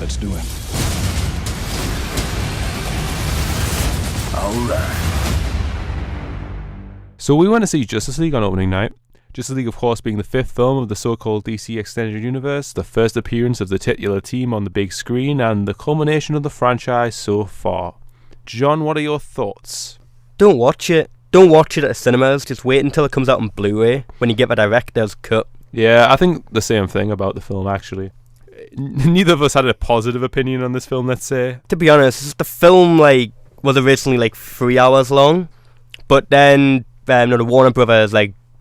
Let's do it. Alright. So we went to see Justice League on opening night. Justice League, of course, being the fifth film of the so-called DC Extended Universe, the first appearance of the titular team on the big screen, and the culmination of the franchise so far. John, what are your thoughts? Don't watch it. Don't watch it at the cinemas. Just wait until it comes out on Blu-ray when you get the director's cut. Yeah, I think the same thing about the film, actually. Neither of us had a positive opinion on this film, let's say. To be honest, the film was originally 3 hours long, but then the Warner Brothers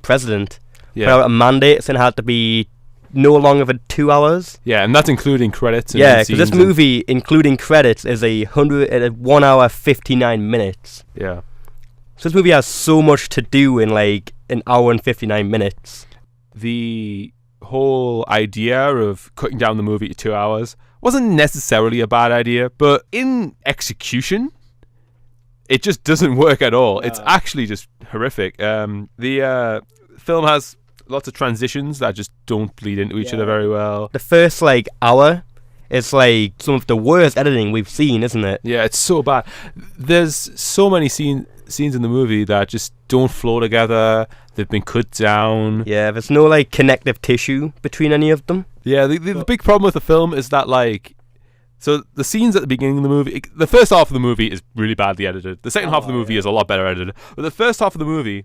president put out a mandate saying it had to be no longer than 2 hours. Yeah, and that's including credits. And yeah, because this movie, including credits, is 1 hour 59 minutes. Yeah. So this movie has so much to do in an hour and 59 minutes. The whole idea of cutting down the movie to 2 hours wasn't necessarily a bad idea, but in execution, it just doesn't work at all. It's actually just horrific. The film has lots of transitions that just don't bleed into each other very well. The first hour is some of the worst editing we've seen, isn't it? Yeah, it's so bad. There's so many scenes in the movie that just don't flow together. They've been cut down. Yeah, there's no connective tissue between any of them. Yeah, the big problem with the film is that so the scenes at the beginning of the movie, the first half of the movie is really badly edited. The second half of the movie is a lot better edited. But the first half of the movie,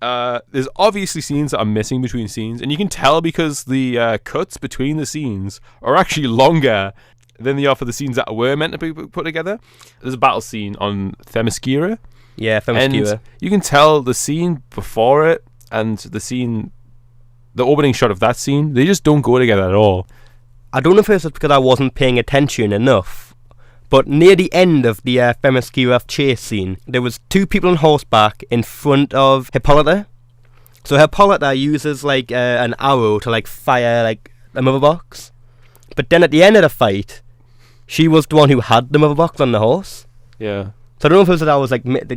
there's obviously scenes that are missing between scenes, and you can tell because the cuts between the scenes are actually longer than they are for the scenes that were meant to be put together. There's a battle scene on Themyscira. Yeah, Themyscira. And you can tell the scene before it and the opening shot of that scene, they just don't go together at all. I don't know if it's because I wasn't paying attention enough, but near the end of the Themyscira chase scene, there was two people on horseback in front of Hippolyta. So Hippolyta uses an arrow to fire a mother box, but then at the end of the fight, she was the one who had the mother box on the horse. Yeah. So I don't know if it was that I was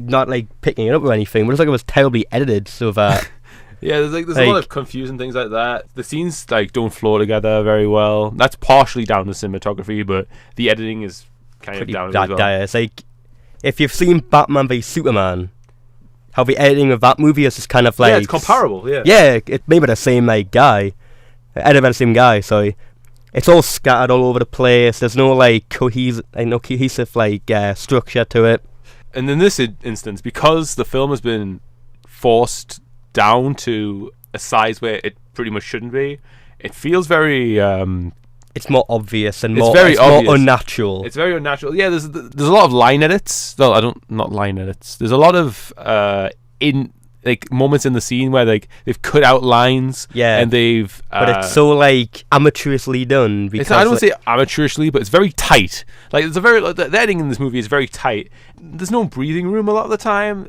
not picking it up or anything, but it was terribly edited so that. Yeah, there's a lot of confusing things like that. The scenes don't flow together very well. That's partially down to cinematography, but the editing is kind of down as well. Dire. It's if you've seen Batman v Superman, how the editing of that movie is just kind of yeah, it's comparable. Yeah. Yeah, it's made by the same guy, edited by the same guy. So it's all scattered all over the place. There's no cohesive structure to it. And in this instance, because the film has been forced down to a size where it pretty much shouldn't be, it feels very it's more obvious and more unnatural. It's very unnatural. Yeah, there's a lot of line edits. No, not line edits. There's a lot of moments in the scene where they've cut out lines. Yeah, and they've but it's so amateurishly done. Because I don't say amateurishly, but it's very tight. It's a very the editing in this movie is very tight. There's no breathing room a lot of the time.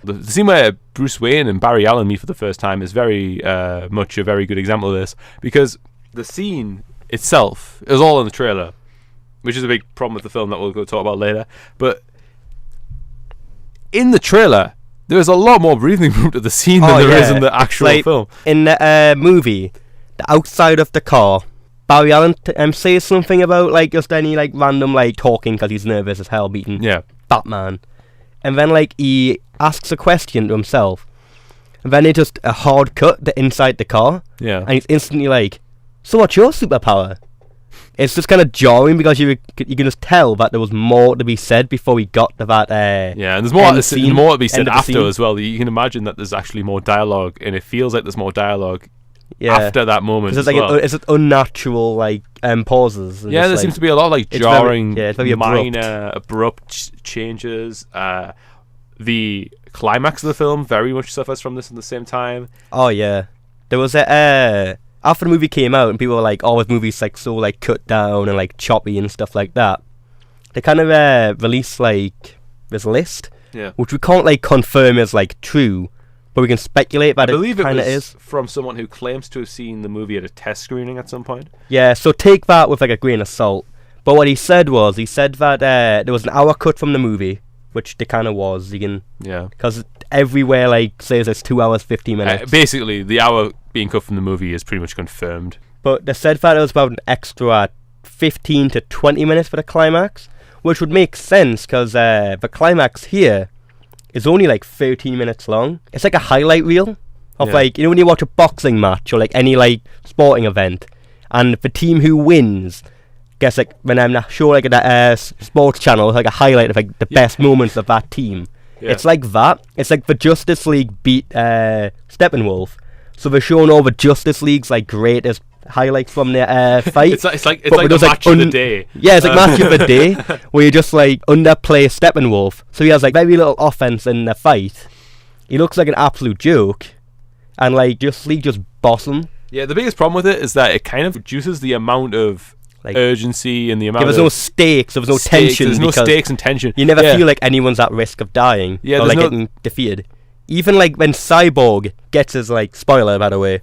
The scene where Bruce Wayne and Barry Allen meet for the first time is very much a very good example of this, because the scene itself is all in the trailer, which is a big problem with the film that we'll go talk about later. But in the trailer, there's a lot more breathing room to the scene than there is in the actual film. In the movie, the outside of the car, Barry Allen says something about just any random talking because he's nervous as hell beating Batman, and then he asks a question to himself, and then it's just a hard cut to inside the car, and he's instantly so what's your superpower? It's just kind of jarring because you can just tell that there was more to be said before we got to that. And there's more to be said after as well. You can imagine that there's actually more dialogue, and it feels like there's more dialogue after that moment. It's it's unnatural pauses. Yeah, there seems to be a lot of jarring, minor, abrupt changes. The climax of the film very much suffers from this at the same time. Oh yeah, there was after the movie came out and people were like, "Oh, this movie's so cut down and choppy and stuff like that." They kind of released this list, which we can't confirm is true, but we can speculate that it kind of is from someone who claims to have seen the movie at a test screening at some point. Yeah, so take that with a grain of salt. But what he said that there was an hour cut from the movie, which there kind of was. Because everywhere says it's 2 hours 50 minutes. Basically, the hour being cut from the movie is pretty much confirmed. But they said that it was about an extra 15 to 20 minutes for the climax, which would make sense because the climax here is only like 13 minutes long. It's like a highlight reel of like, you know, when you watch a boxing match or like any like sporting event, and the team who wins gets like, when I'm not sure, like a sports channel, like a highlight of like the best moments of that team. Yeah. It's like that. It's like the Justice League beat Steppenwolf, so they're showing all the Justice League's like greatest highlights from their fight. it's like the match of the day. Yeah, it's like match of the day where you just like underplay Steppenwolf, so he has like very little offense in the fight. He looks like an absolute joke, and like Justice League just boss him. Yeah, the biggest problem with it is that it kind of reduces the amount of like urgency and the amount. There's no stakes. There's no tension. There's no stakes and tension. You never feel like anyone's at risk of dying or like getting defeated. Even like when Cyborg gets his like, spoiler by the way,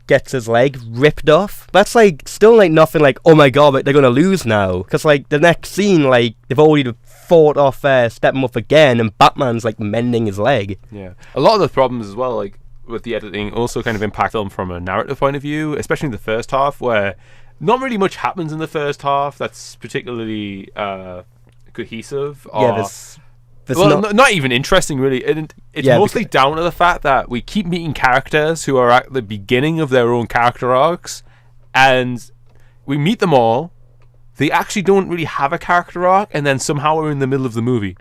gets his leg ripped off, that's like still like nothing like, oh my god, like, they're gonna lose now, because like the next scene, like they've already fought off Steppenwolf again, and Batman's like mending his leg. Yeah, a lot of the problems as well, like with the editing, also kind of impact them from a narrative point of view, especially in the first half, where not really much happens in the first half that's particularly cohesive. Not even interesting, really. It's mostly down to the fact that we keep meeting characters who are at the beginning of their own character arcs, and we meet them all. They actually don't really have a character arc, and then somehow we're in the middle of the movie.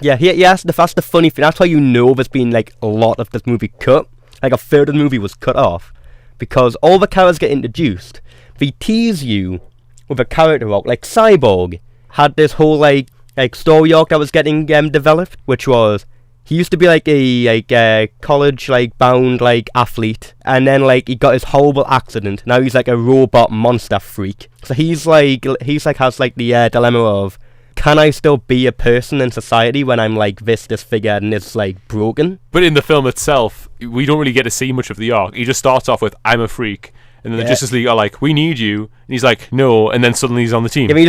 Yeah, that's the funny thing. That's how you know there's been like a lot of this movie cut. Like a third of the movie was cut off, because all the characters get introduced. They tease you with a character arc. Like Cyborg had this whole like story arc that was getting developed, which was he used to be like a college like bound like athlete, and then like he got his horrible accident. Now he's like a robot monster freak. So he's like has like the dilemma of, can I still be a person in society when I'm like this disfigured and it's like broken? But in the film itself, we don't really get to see much of the arc. He just starts off with, I'm a freak, and then the Justice League are like, we need you, and he's like, no, and then suddenly he's on the team. Yeah, he's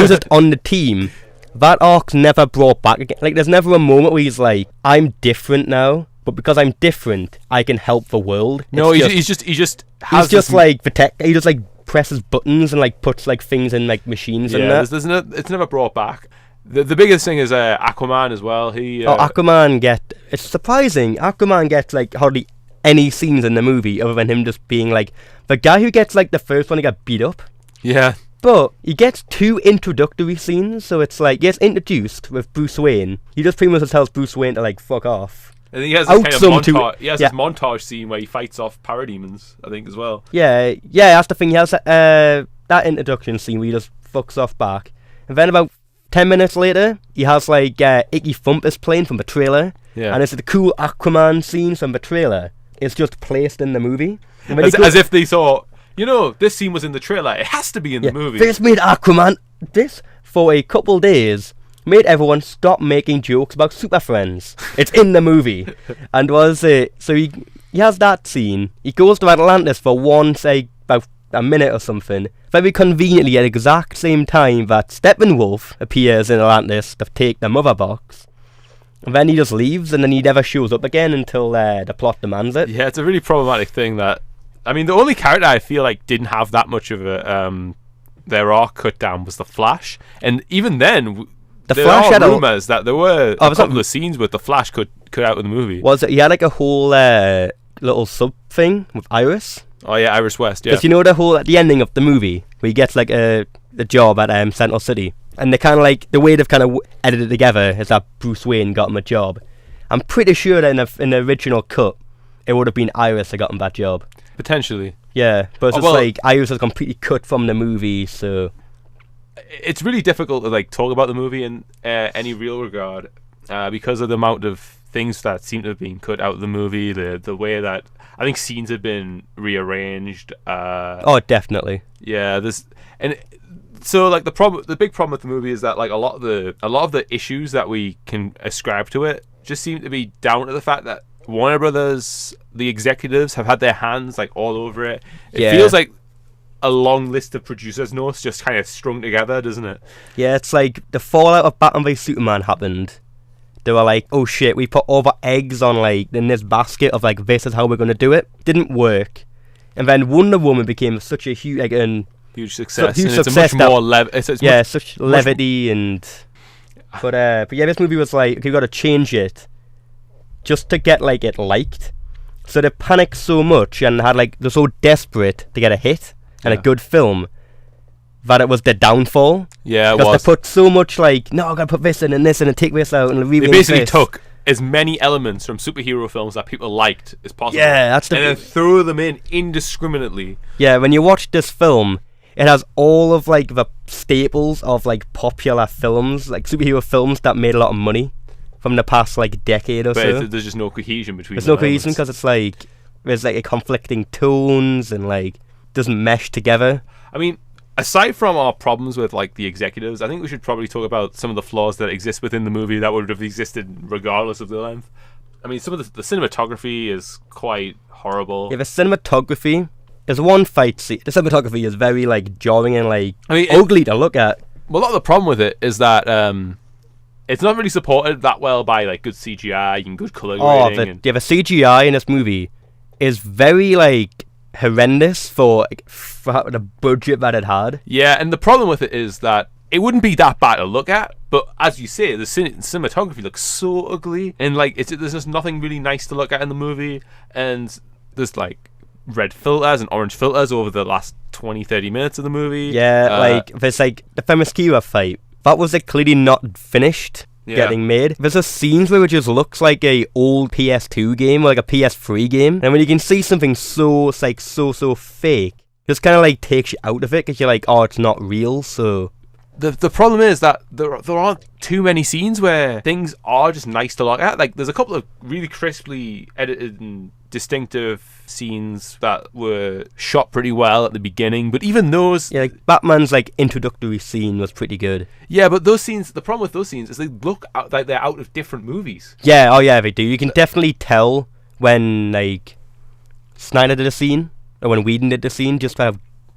just on the team. That arc's never brought back again. Like, there's never a moment where he's like, I'm different now, but because I'm different, I can help the world. No, he just like protect. He just like presses buttons and like puts like things in like machines and that. It's never brought back. The biggest thing is Aquaman as well. It's surprising. Aquaman gets like hardly any scenes in the movie other than him just being like the guy who gets like the first one to get beat up. Yeah. But he gets 2 introductory scenes, so it's like he gets introduced with Bruce Wayne. He just pretty much tells Bruce Wayne to like fuck off. And he has this kind of montage. He has this montage scene where he fights off parademons, I think, as well. Yeah, that's the thing. He has that introduction scene where he just fucks off back, and then about 10 minutes later, he has like Icky Thump is playing from the trailer, and it's the cool Aquaman scene from the trailer. It's just placed in the movie, as if they thought, you know, this scene was in the trailer. It has to be in the movie. This made Aquaman. This for a couple days made everyone stop making jokes about Super Friends. It's in the movie. And was it? So he has that scene. He goes to Atlantis for about a minute or something. Very conveniently at the exact same time that Steppenwolf appears in Atlantis to take the mother box. And then he just leaves, and then he never shows up again until the plot demands it. Yeah, it's a really problematic thing that... I mean, the only character I feel like didn't have that much of their arc cut down was the Flash. And even then... There are rumours that there were a couple of scenes with the Flash cut out in the movie. Was it? He had like a whole little sub thing with Iris. Oh yeah, Iris West, yeah. Because you know at the ending of the movie, where he gets like the job at Central City. And they kind of like, the way they've kind of edited it together is that Bruce Wayne got him a job. I'm pretty sure that in the original cut, it would have been Iris that got him that job. Potentially. Yeah, but it's like Iris is completely cut from the movie, so... It's really difficult to like talk about the movie in any real regard because of the amount of things that seem to have been cut out of the movie, the way that I think scenes have been rearranged. Oh, definitely. Yeah, so like the big problem with the movie is that like a lot of the issues that we can ascribe to it just seem to be down to the fact that Warner Brothers, the executives, have had their hands like all over it. It feels like a long list of producers' notes just kind of strung together, doesn't it? Yeah, it's like the fallout of Batman v Superman happened. They were like, oh shit, we put all the eggs on like in this basket of like, this is how we're going to do it. Didn't work. And then Wonder Woman became such a huge, like, huge success. Huge and success. It's a much more such levity and. But yeah, this movie was like, you got to change it, just to get like it liked. So they panicked so much and had like they're so desperate to get a hit and a good film that it was their downfall. Yeah, because they put so much like, no, I gotta put this in and this and take this out and they basically took as many elements from superhero films that people liked as possible. Yeah, and then threw them in indiscriminately. Yeah, when you watch this film, it has all of like the staples of like popular films, like superhero films that made a lot of money from the past like decade or so. But there's just no cohesion between. There's no cohesion because it's like there's like conflicting tones and like doesn't mesh together. I mean, aside from our problems with like the executives, I think we should probably talk about some of the flaws that exist within the movie that would have existed regardless of the length. I mean, some of the cinematography is quite horrible. Yeah, the cinematography. There's one fight scene. The cinematography is very like jarring and like ugly to look at. Well, a lot of the problem with it is that it's not really supported that well by like good CGI and good color grading. The CGI in this movie is very like horrendous for the budget that it had. Yeah, and the problem with it is that it wouldn't be that bad to look at, but as you say, the cinematography looks so ugly, and like there's just nothing really nice to look at in the movie, and there's like red filters and orange filters over the last 20-30 minutes of the movie. Yeah, like there's like the Themyscira fight. That was like clearly not finished getting made. There's a scenes where it just looks like a old PS2 game or like a PS3 game. And when you can see something so fake, it just kind of like takes you out of it because you're like, oh, it's not real. So the problem is that there aren't too many scenes where things are just nice to look at. Like there's a couple of really crisply edited and distinctive scenes that were shot pretty well at the beginning, but even those, like Batman's like introductory scene was pretty good. Yeah, but those scenes, the problem with those scenes is they look like they're out of different movies. Yeah, oh yeah, they do. You can definitely tell when like Snyder did a scene or when Whedon did the scene, just how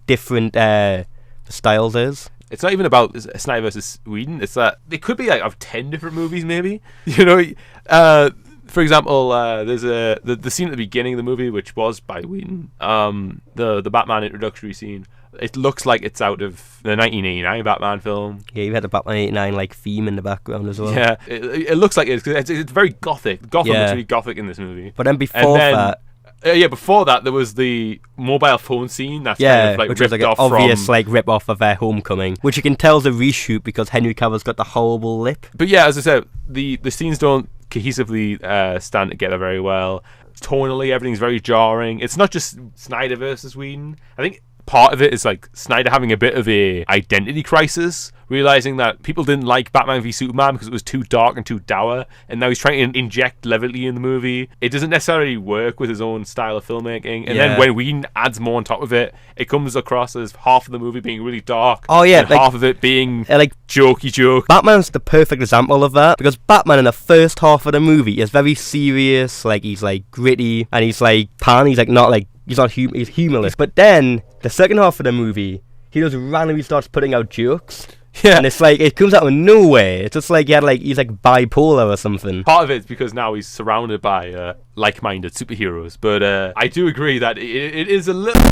different the styles is. It's not even about Snyder versus Whedon. It's that they could be like of 10 different movies, maybe. You know, for example, there's the scene at the beginning of the movie, which was by Whedon. The Batman introductory scene. It looks like it's out of the 1989 Batman film. Yeah, you had the Batman 89 like theme in the background as well. Yeah, it looks like it's very gothic. Gotham looks really gothic in this movie. But then before that, there was the mobile phone scene that's kind of like which ripped was like off an obvious from, like rip off of their Homecoming, which you can tell is a reshoot because Henry Cavill's got the horrible lip. But yeah, as I said, the scenes don't cohesively stand together very well. Tonally, everything's very jarring. It's not just Snyder versus Whedon. I think part of it is like Snyder having a bit of a identity crisis, realizing that people didn't like Batman v Superman because it was too dark and too dour, and now he's trying to inject levity in the movie. It doesn't necessarily work with his own style of filmmaking, and then when Whedon adds more on top of it, it comes across as half of the movie being really dark, and like, half of it being like jokey joke. Batman's the perfect example of that, because Batman in the first half of the movie is very serious, like he's like gritty, and he's like he's like not like he's humorless. But then the second half of the movie, he just randomly starts putting out jokes. Yeah, and it's like it comes out of nowhere. It's just like he's like bipolar or something. Part of it's because now he's surrounded by like-minded superheroes. But I do agree that it is a little.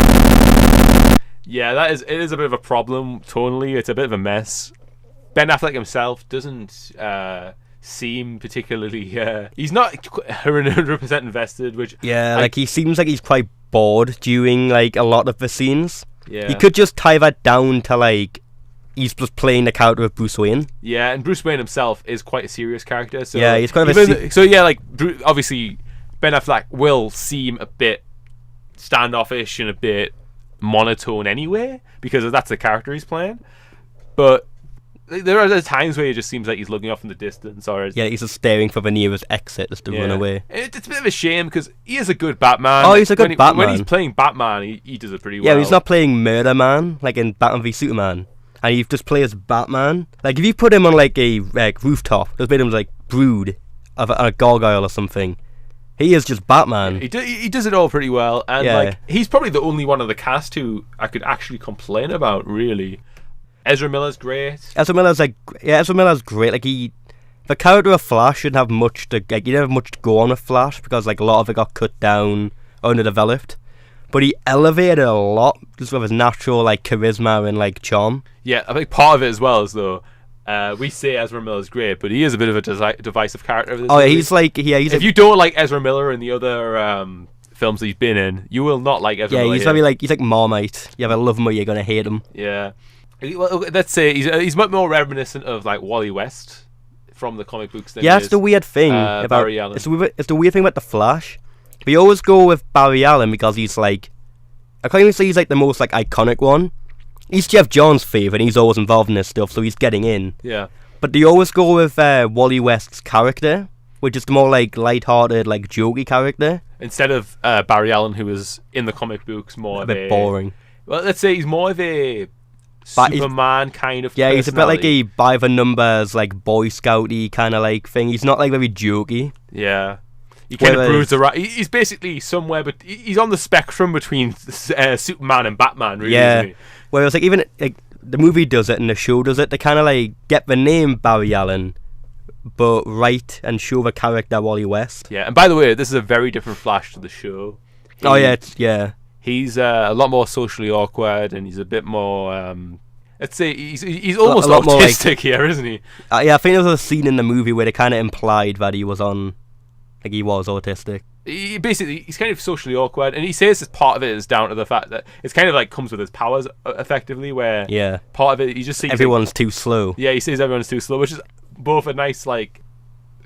Yeah, it is a bit of a problem tonally. It's a bit of a mess. Ben Affleck himself doesn't seem particularly. He's not 100% invested. Which like he seems like he's quite bored during like a lot of the scenes. Yeah, he could just tie that down to like he's just playing the character of Bruce Wayne. Yeah, and Bruce Wayne himself is quite a serious character. So yeah, he's kind of obviously Ben Affleck will seem a bit standoffish and a bit monotone anyway because that's the character he's playing. But there are times where it just seems like he's looking off in the distance, or he's just staring for the nearest exit just to run away. It's a bit of a shame because he is a good Batman. Oh, he's a good Batman. When he's playing Batman, he does it pretty well. Yeah, he's not playing Murder Man like in Batman v Superman, and he just plays Batman. Like if you put him on like a rooftop, just made him like brood of a gargoyle or something. He is just Batman. Yeah, he does it all pretty well, and like he's probably the only one of the cast who I could actually complain about, really. Ezra Miller's great. Ezra Miller's great. Like the character of Flash shouldn't have much to he didn't have much to go on with Flash because like a lot of it got cut down or underdeveloped. but he elevated a lot just with his natural like charisma and like charm. Yeah, I think part of it as well is though. We say Ezra Miller's great, but he is a bit of a divisive character. Oh yeah, he's like if you don't like Ezra Miller and the other films that he's been in, you will not like Ezra Miller. Yeah, he's very he's like Marmite. You either love him or you're gonna hate him. Yeah, well, let's say he's much more reminiscent of like Wally West from the comic books. Than that's the weird thing about Barry Allen. It's the weird thing about the Flash. We always go with Barry Allen because he's like, I can't even say he's like the most like iconic one. He's Jeff Johns' favourite, and he's always involved in this stuff, so he's getting in. Yeah. But they always go with Wally West's character, which is the more like light-hearted, like jokey character. Instead of Barry Allen, who was in the comic books more a bit boring. Well, let's say he's more of a Superman kind of. Yeah, he's a bit like a by the numbers, like Boy Scouty kind of like thing. He's not like very jokey. Yeah. He kind of broods around. He's basically somewhere, but he's on the spectrum between Superman and Batman, really. Yeah. Isn't he? Whereas like even like the movie does it and the show does it, they kind of like get the name Barry Allen, but write and show the character Wally West. Yeah, and by the way, this is a very different Flash to the show. He's a lot more socially awkward, and he's a bit more. Let's say he's almost a lot more autistic here, isn't he? Yeah, I think there was a scene in the movie where they kind of implied that he was autistic. He's kind of socially awkward, and he says that part of it is down to the fact that it's kind of like comes with his powers effectively, where part of it he just sees everyone's too slow. Yeah, he says everyone's too slow, which is both a nice like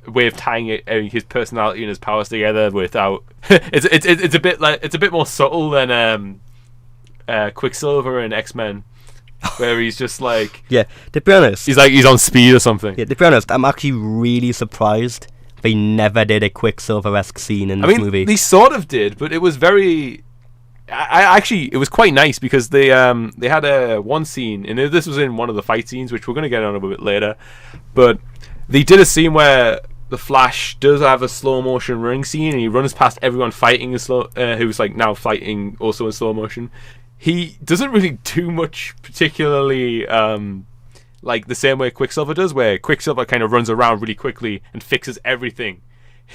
way of tying his personality and his powers together without it's a bit more subtle than Quicksilver in X-Men, where he's just like to be honest, he's on speed or something. To be honest, I'm actually really surprised they never did a Quicksilver-esque scene in this movie. They sort of did, but it was very. It was quite nice because they had one scene, and this was in one of the fight scenes, which we're going to get on a bit later. But they did a scene where the Flash does have a slow motion running scene, and he runs past everyone fighting who's like now fighting also in slow motion. He doesn't really do much particularly. Like the same way Quicksilver does, where Quicksilver kind of runs around really quickly and fixes everything.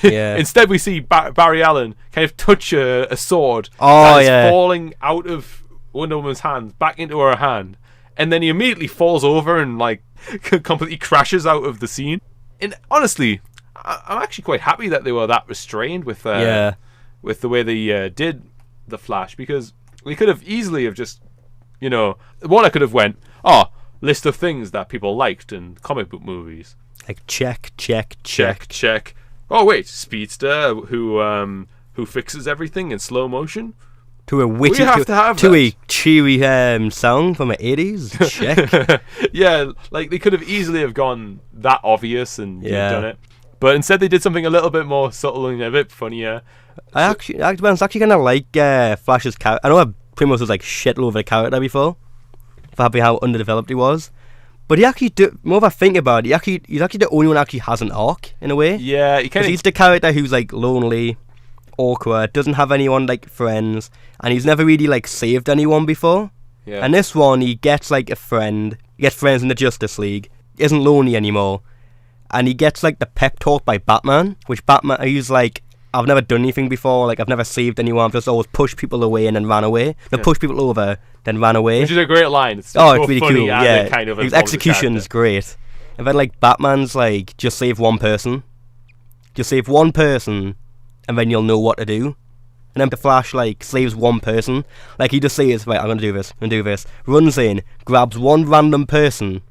Yeah. Instead, we see Barry Allen kind of touch a sword that is falling out of Wonder Woman's hand back into her hand, and then he immediately falls over and like completely crashes out of the scene. And honestly, I'm actually quite happy that they were that restrained with the way they did the Flash, because we could have easily have just, I could have went, list of things that people liked in comic book movies. Like check. Oh wait, speedster who fixes everything in slow motion. To a witty, to a cheery song from the 80s. Check. Yeah, like they could have easily have gone that obvious and done it, but instead they did something a little bit more subtle and a bit funnier. I actually kind of like Flash's character. I know I pretty much was like shit over the character before, for how underdeveloped he was, but he actually more if I think about it, he's actually the only one that actually has an arc in a way. Yeah, he's the character who's like lonely, awkward, doesn't have anyone like friends, and he's never really like saved anyone before. Yeah. And this one, he gets like a friend. He gets friends in the Justice League. He isn't lonely anymore, and he gets like the pep talk by Batman, which Batman he's like, I've never done anything before, like I've never saved anyone, I've just always pushed pushed people away and then ran away. Pushed people over, then ran away. Which is a great line. It's really cool. His execution's great. And then like Batman's like, just save one person. Just save one person, and then you'll know what to do. And then the Flash like saves one person. Like he just says, right, I'm gonna do this. Runs in, grabs one random person,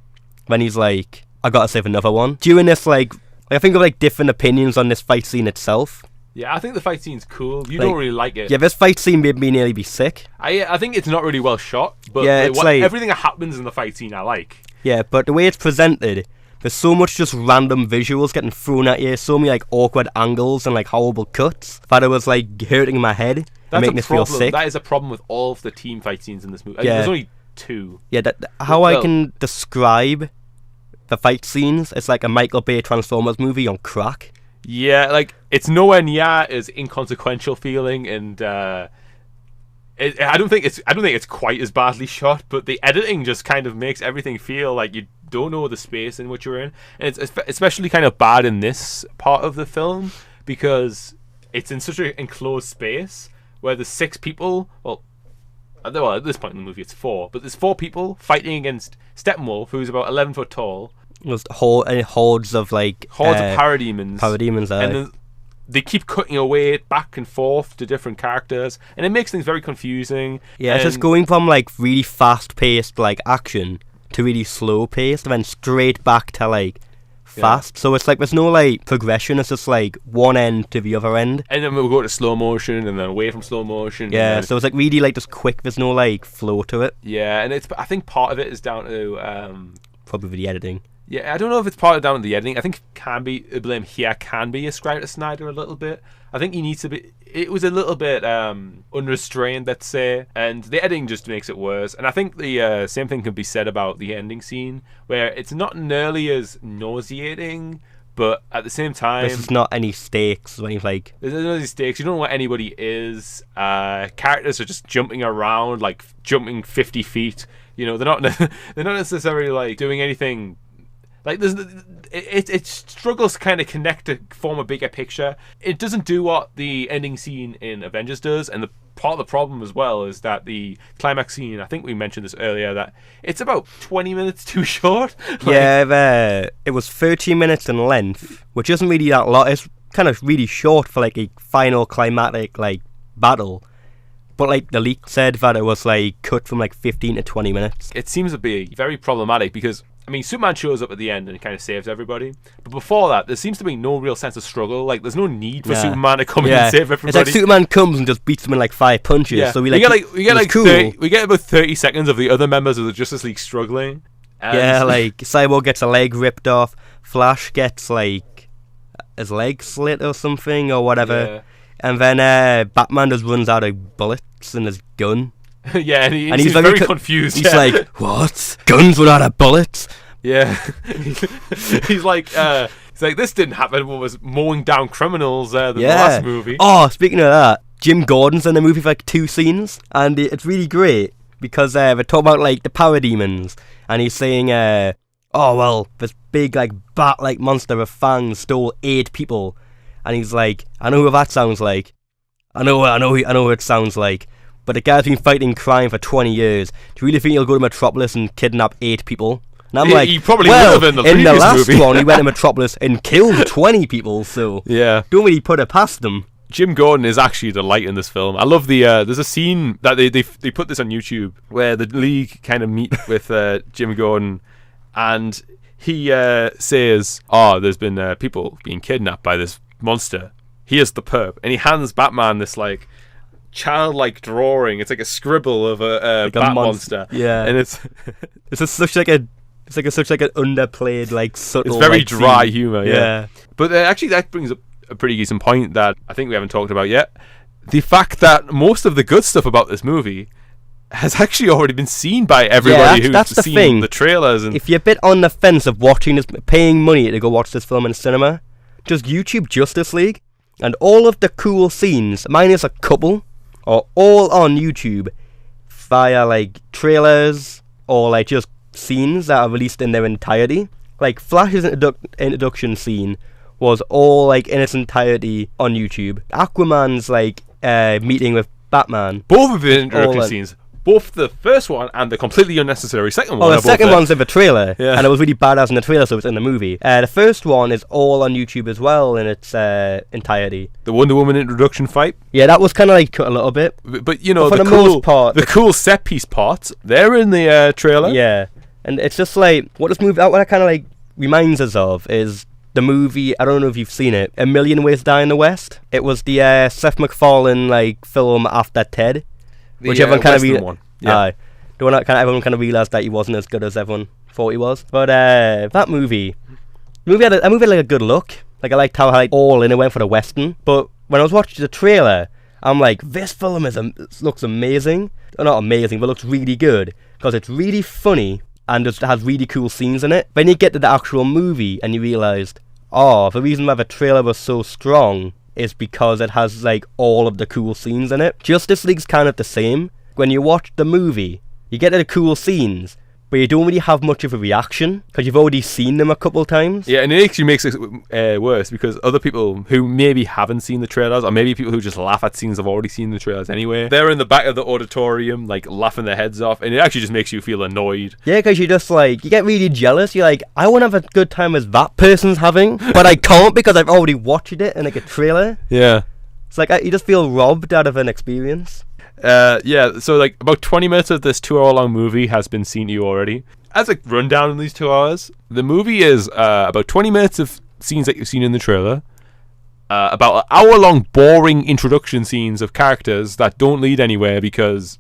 then he's like, I gotta save another one. During this I think of like different opinions on this fight scene itself. Yeah, I think the fight scene's cool. You don't really like it. Yeah, this fight scene made me nearly be sick. I think it's not really well shot, but everything that happens in the fight scene I like. Yeah, but the way it's presented, there's so much just random visuals getting thrown at you, so many like awkward angles and like horrible cuts that it was like hurting my head and making me feel sick. That is a problem with all of the team fight scenes in this movie. Yeah. There's only two. Yeah, I can describe the fight scenes, it's like a Michael Bay Transformers movie on crack. Yeah, like it's nowhere near as inconsequential feeling, and I don't think it's quite as badly shot, but the editing just kind of makes everything feel like you don't know the space in which you're in, and it's especially kind of bad in this part of the film because it's in such an enclosed space where there's 6 people. Well, at this point in the movie it's 4, but there's 4 people fighting against Steppenwolf, who's about 11 foot tall. There's hordes of parademons. Parademons, and then they keep cutting away back and forth to different characters, and it makes things very confusing. Yeah, it's just going from like really fast-paced like action to really slow-paced, and then straight back to like fast. So it's like there's no like progression. It's just like one end to the other end. And then we'll go to slow motion, and then away from slow motion. Yeah, so it's like really like just quick. There's no like flow to it. Yeah, and I think part of it is down to probably the editing. Yeah, I don't know if it's partly down to the editing. I think the blame here can be ascribed to Snyder a little bit. I think he needs to be. It was a little bit unrestrained, let's say, and the editing just makes it worse. And I think the same thing can be said about the ending scene, where it's not nearly as nauseating, but at the same time, there's not any stakes or anything like. There's no stakes. You don't know what anybody is. Characters are just jumping around, like jumping 50 feet. You know, they're not necessarily like doing anything. Like it struggles to kind of connect to form a bigger picture. It doesn't do what the ending scene in Avengers does, and part of the problem as well is that the climax scene, I think we mentioned this earlier, that it's about 20 minutes too short. Yeah, it was 13 minutes in length, which isn't really that lot. It's kind of really short for like a final climatic like battle. But like the leak said that it was like cut from like 15 to 20 minutes. It seems to be very problematic because, I mean, Superman shows up at the end and kind of saves everybody. But before that, there seems to be no real sense of struggle. Like, there's no need for Superman to come in and save everybody. It's like Superman comes and just beats them in like 5 punches. Yeah. So we get about 30 seconds of the other members of the Justice League struggling. Yeah, like Cyborg gets a leg ripped off. Flash gets like his leg slit or something or whatever. Yeah. And then Batman just runs out of bullets in his gun. Yeah, and he's very confused. He's like, what? Guns without a bullets? Yeah. he's like, this didn't happen when I was mowing down criminals the last movie. Oh, speaking of that, Jim Gordon's in the movie for like 2 scenes, and it's really great because they talk about like the parademons, and he's saying, oh well, this big like bat-like monster with fangs stole 8 people. And he's like, I know what that sounds like. I know what it sounds like. But the guy's been fighting crime for 20 years. Do you really think he'll go to Metropolis and kidnap 8 people? And I'm like, he probably would have in the last one, he went to Metropolis and killed 20 people. So yeah, don't really put it past them. Jim Gordon is actually the light in this film. I love the there's a scene that they put this on YouTube where the League kind of meet with Jim Gordon, and he says, "Oh, there's been people being kidnapped by this monster. Here's the perp," and he hands Batman this like childlike drawing. It's like a scribble of a bat monster. Yeah, and it's just such like an underplayed like subtle. It's very like, dry scene. humor. Yeah. But actually, that brings up a pretty decent point that I think we haven't talked about yet. The fact that most of the good stuff about this movie has actually already been seen by everybody who's seen the trailers. And if you're a bit on the fence of watching this, paying money to go watch this film in cinema, just YouTube Justice League, and all of the cool scenes, minus a couple, are all on YouTube via like trailers or like just scenes that are released in their entirety. Like Flash's introduction scene was all like in its entirety on YouTube. Aquaman's like meeting with Batman. Both of the introductory scenes. Both the first one and the completely unnecessary second one. Oh, the second one's in the trailer, and it was really badass in the trailer, so it's in the movie. The first one is all on YouTube as well in its entirety. The Wonder Woman introduction fight? Yeah, that was kind of like cut a little bit. But you know, for the most part, the cool set piece parts, they're in the trailer. Yeah, and it's just like, what this movie, what it kind of like reminds us of is the movie, I don't know if you've seen it, A Million Ways to Die in the West. It was the Seth MacFarlane like film after Ted. Which everyone kind of everyone kind of realised that he wasn't as good as everyone thought he was. But that movie had like a good look. Like I liked how like all in it went for the western. But when I was watching the trailer, I'm like, this film looks amazing. Or not amazing, but looks really good because it's really funny and just has really cool scenes in it. Then you get to the actual movie and you realised, oh, the reason why the trailer was so strong is because it has like all of the cool scenes in it. Justice League's kind of the same. When you watch the movie, you get to the cool scenes, but you don't really have much of a reaction because you've already seen them a couple times. Yeah, and it actually makes it worse because other people who maybe haven't seen the trailers, or maybe people who just laugh at scenes have already seen the trailers anyway, they're in the back of the auditorium like laughing their heads off, and it actually just makes you feel annoyed. Yeah, because you just like, you get really jealous. You're like, I want to have a good time as that person's having, but I can't because I've already watched it in like a trailer. Yeah. It's like you just feel robbed out of an experience. Yeah, so like about 20 minutes of this 2-hour-long movie has been seen to you already. As a rundown in these 2 hours, the movie is about 20 minutes of scenes that you've seen in the trailer, about an hour-long boring introduction scenes of characters that don't lead anywhere because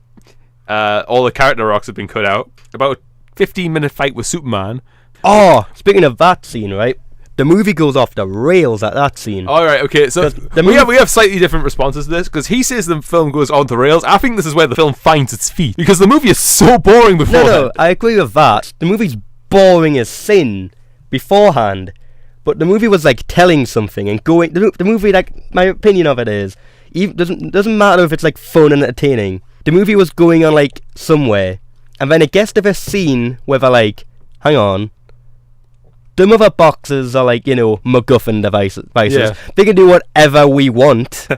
all the character arcs have been cut out, about a 15-minute fight with Superman. Oh, speaking of that scene, right? The movie goes off the rails at that scene. All right, okay, so we have slightly different responses to this because he says the film goes on the rails. I think this is where the film finds its feet because the movie is so boring beforehand. No, I agree with that. The movie's boring as sin beforehand, but the movie was like telling something and going. The movie, like, my opinion of it is, doesn't matter if it's like fun and entertaining. The movie was going on like somewhere, and then it gets to this scene where they're like, hang on. Some other boxes are like, MacGuffin devices. Yeah. They can do whatever we want.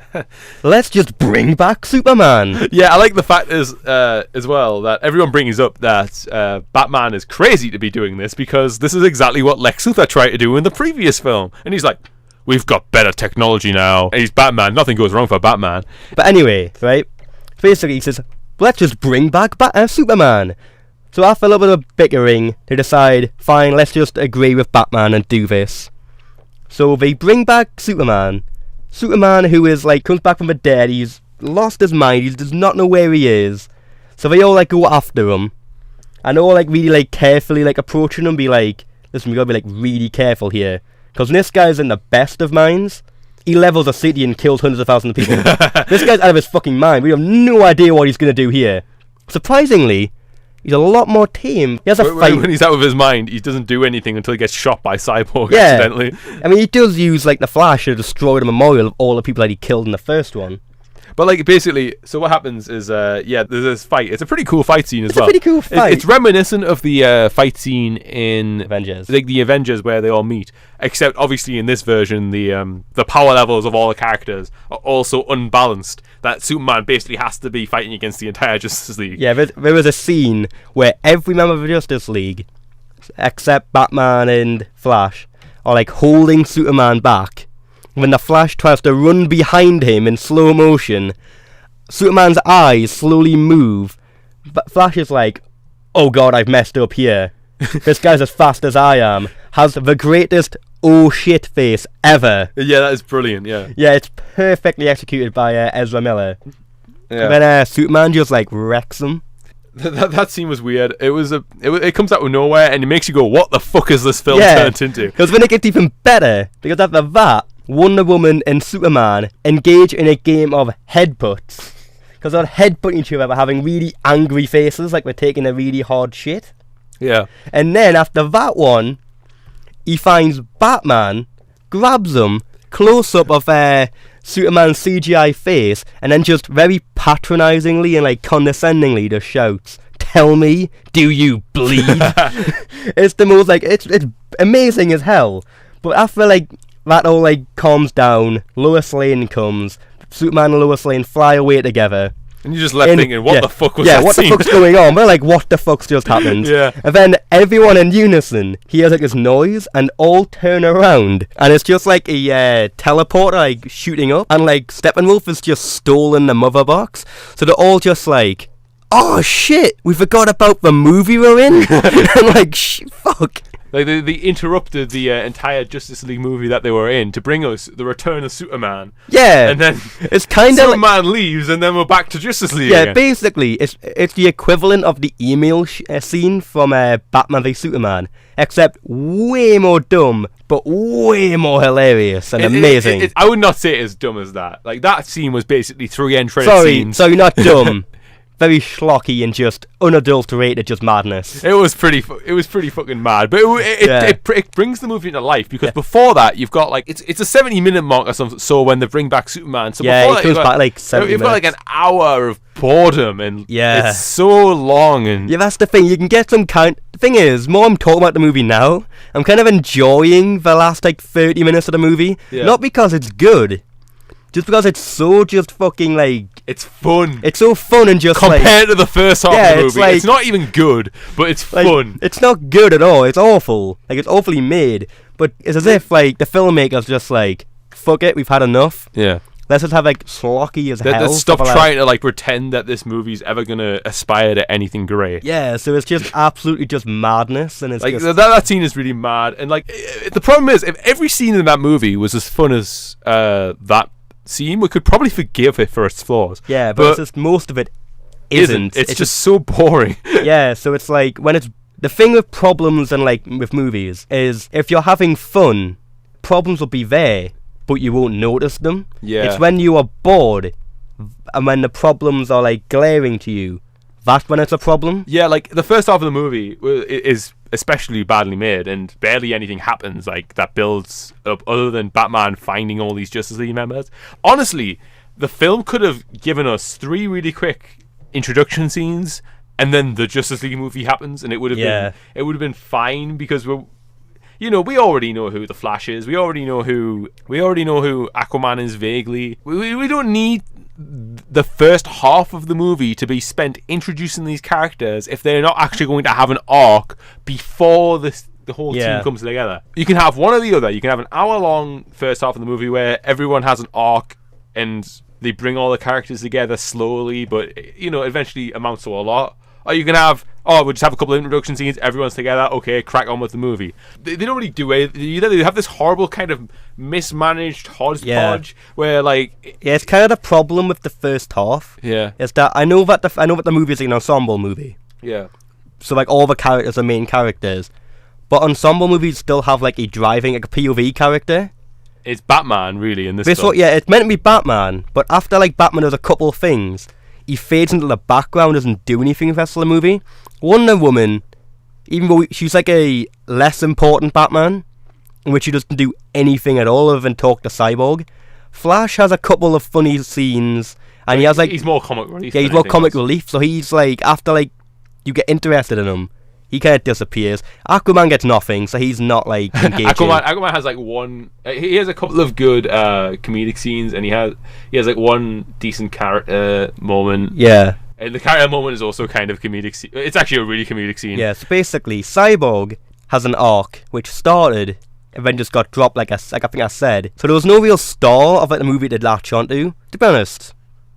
Let's just bring back Superman. Yeah, I like the fact as well that everyone brings up that Batman is crazy to be doing this because this is exactly what Lex Luthor tried to do in the previous film. And he's like, we've got better technology now. And he's Batman. Nothing goes wrong for Batman. But anyway, right? Basically, he says, let's just bring back Superman. So after a little bit of bickering, they decide, fine, let's just agree with Batman and do this. So they bring back Superman. Superman, who is like, comes back from the dead, he's lost his mind, he does not know where he is. So they all like go after him. And all like really like carefully like approaching him, be like, listen, we gotta be like really careful here. Because this guy's in the best of minds. He levels a city and kills hundreds of thousands of people. This guy's out of his fucking mind. We have no idea what he's gonna do here. Surprisingly, he's a lot more tame. He has a fight. When he's out of his mind, he doesn't do anything until he gets shot by Cyborg accidentally. I mean, he does use like the Flash to destroy the memorial of all the people that he killed in the first one. But like basically, so what happens is, there's this fight. It's a pretty cool fight scene as well. It's a pretty cool fight. It's reminiscent of the fight scene in Avengers, like the Avengers where they all meet. Except obviously in this version, the power levels of all the characters are also unbalanced. That Superman basically has to be fighting against the entire Justice League. Yeah, there was a scene where every member of the Justice League, except Batman and Flash, are like holding Superman back. When the Flash tries to run behind him in slow motion, Superman's eyes slowly move. But Flash is like, oh god, I've messed up here. This guy's as fast as I am. Has the greatest oh shit face ever. Yeah, that is brilliant, yeah. Yeah, it's perfectly executed by Ezra Miller. Yeah. And then Superman just like wrecks him. That scene was weird. It comes out of nowhere and it makes you go, what the fuck is this film turned into? Because then it gets even better. Because after that, Wonder Woman and Superman engage in a game of headbutts. Because they're headbutting each other, having really angry faces, like we're taking a really hard shit. Yeah. And then after that one, he finds Batman, grabs him, close up of Superman's CGI face, and then just very patronisingly and like condescendingly just shouts, "Tell me, do you bleed?" It's the most like it's amazing as hell. But after like that all like calms down, Lois Lane comes, Superman and Lois Lane fly away together. And you just left thinking, what the fuck was that what scene? the fuck's going on? We're like, what the fuck's just happened? Yeah. And then everyone in unison hears like this noise and all turn around. And it's just like a teleporter like shooting up. And like Steppenwolf has just stolen the mother box. So they're all just like, oh shit, we forgot about the movie we're in? And like, fuck. Like they interrupted the entire Justice League movie that they were in to bring us the return of Superman. Yeah, and then it's kind of Superman leaves, and then we're back to Justice League. Yeah, again. Basically, it's the equivalent of the email scene from Batman v Superman, except way more dumb, but way more hilarious and amazing. I would not say it as dumb as that. Like that scene was basically 3 end credit scenes. Sorry, not dumb. very schlocky and just unadulterated, just madness. It was pretty fucking mad, but it brings the movie into life, because before that you've got like it's a 70-minute mark or something. So when they bring back Superman, so before it goes back like 70 you've minutes. got like an hour of boredom, and it's so long. And that's the thing. You can get some kind. The thing is, more I'm talking about the movie now, I'm kind of enjoying the last like 30 minutes of the movie, not because it's good. Just because it's so just fucking like... It's fun. It's so fun and just compared to the first half of the movie. Like, it's not even good, but it's like, fun. It's not good at all. It's awful. Like, it's awfully made. But it's as if, like, the filmmaker's just like, fuck it, we've had enough. Yeah. Let's just have, like, schlocky as hell. Let's stop trying to, like, pretend that this movie's ever going to aspire to anything great. Yeah, so it's just absolutely just madness. And it's like, just... that scene is really mad. And, like, the problem is, if every scene in that movie was as fun as that scene, we could probably forgive it for its flaws. Yeah, but it's just most of it isn't. It's just so boring. Yeah, so it's like, when it's... The thing with problems and, like, with movies is, if you're having fun, problems will be there, but you won't notice them. Yeah. It's when you are bored, and when the problems are, like, glaring to you, that's when it's a problem. Yeah, like, the first half of the movie is especially badly made, and barely anything happens, like, that builds up, other than Batman finding all these Justice League members. Honestly, the film could have given us 3 really quick introduction scenes, and then the Justice League movie happens, and it would have been fine, because we already know who the Flash is. We already know who Aquaman is vaguely. We don't need the first half of the movie to be spent introducing these characters if they're not actually going to have an arc before the whole team comes together. You can have one or the other. You can have an hour-long first half of the movie where everyone has an arc and they bring all the characters together slowly, but eventually amounts to a lot. Or you can have, we'll just have a couple of introduction scenes, everyone's together, okay, crack on with the movie. They don't really do it. They have this horrible kind of mismanaged hodgepodge where, like... Yeah, it's kind of the problem with the first half. Yeah. Is that I know that the movie is like an ensemble movie. Yeah. So, like, all the characters are main characters. But ensemble movies still have, like, a POV character. It's Batman, really, in this it's meant to be Batman, but after, like, Batman does a couple of things, he fades into the background, doesn't do anything in the rest of the movie. Wonder Woman, even though she's like a less important Batman, in which he doesn't do anything at all other than talk to Cyborg. Flash has a couple of funny scenes, and he has like... He's more comic relief. Yeah, he's more comic relief, so he's like, after like, you get interested in him, he kind of disappears. Aquaman gets nothing, so he's not like engaging. Aquaman has like one. He has a couple of good comedic scenes, and he has like one decent character moment. Yeah. And the character moment is also kind of comedic. It's actually a really comedic scene. Yeah. So basically, Cyborg has an arc which started and then just got dropped, like I think I said. So there was no real star of like the movie to latch onto. To be honest,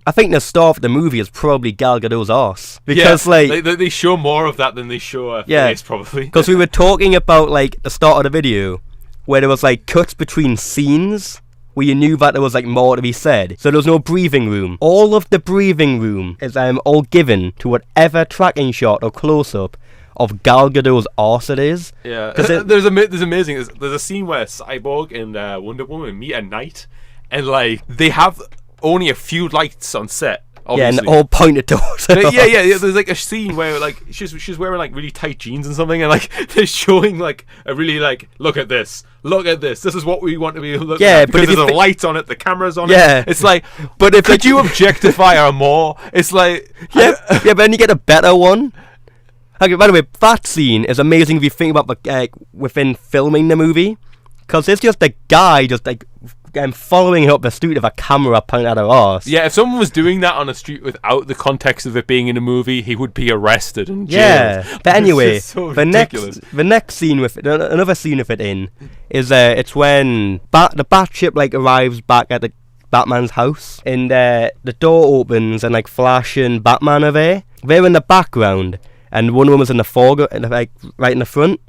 I think the star of the movie is probably Gal Gadot's arse. Because, they show more of that than they show her face, probably. Because we were talking about, like, the start of the video, where there was, like, cuts between scenes, where you knew that there was, like, more to be said. So there was no breathing room. All of the breathing room is all given to whatever tracking shot or close-up of Gal Gadot's arse it is. Yeah. There's amazing... There's a scene where Cyborg and Wonder Woman meet at night, and, like, they have... only a few lights on set, obviously. Yeah, and all pointed towards her. Yeah. There's like a scene where like she's wearing like really tight jeans and something, and like they're showing like a really like look at this. This is what we want to be looking at. Because there's a light on it, the camera's on it. It's like, but if could you objectify her more? It's like but then you get a better one. Okay, by the way, that scene is amazing if you think about within filming the movie, because it's just a guy just like following her up the street with a camera pointing at her arse. Yeah, if someone was doing that on a street without the context of it being in a movie, he would be arrested and jailed. Yeah, but anyway, so the next scene with it, another scene with it in, is it's when the Batship like arrives back at the Batman's house, and the door opens and like Flash and Batman are there. They're in the background, and Wonder Woman's in the foreground, like right in the front.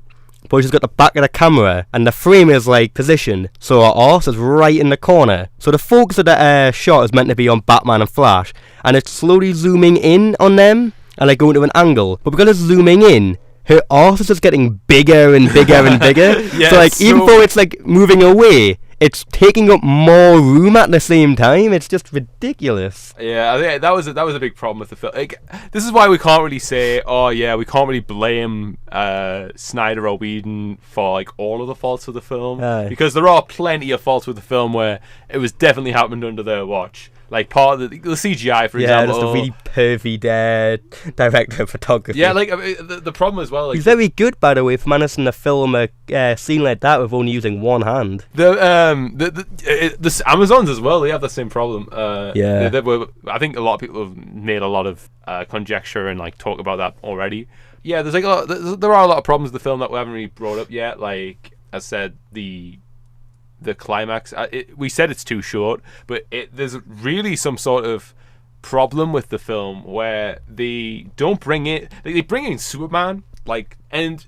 But she's got the back of the camera, and the frame is like positioned, so her arse is right in the corner. So the focus of the shot is meant to be on Batman and Flash, and it's slowly zooming in on them, and like going to an angle. But because it's zooming in, her arse is just getting bigger and bigger and bigger. So like even though it's like moving away, it's taking up more room at the same time. It's just ridiculous. Yeah, I think that was a big problem with the film. Like, this is why we can't really say, oh yeah, we can't really blame Snyder or Whedon for like all of the faults of the film, because there are plenty of faults with the film where it was definitely happened under their watch. Like part of the CGI, for example. Yeah, just a really pervy director of photography. Yeah, like the problem as well. Like, he's very good, by the way, for managing to film a scene like that with only using one hand. The Amazons as well. They have the same problem. Yeah, I think a lot of people have made a lot of conjecture and like talk about that already. Yeah, there's like there are a lot of problems with the film that we haven't really brought up yet. Like I said, the climax, we said it's too short, but there's really some sort of problem with the film where they don't bring it. They bring in Superman, like, and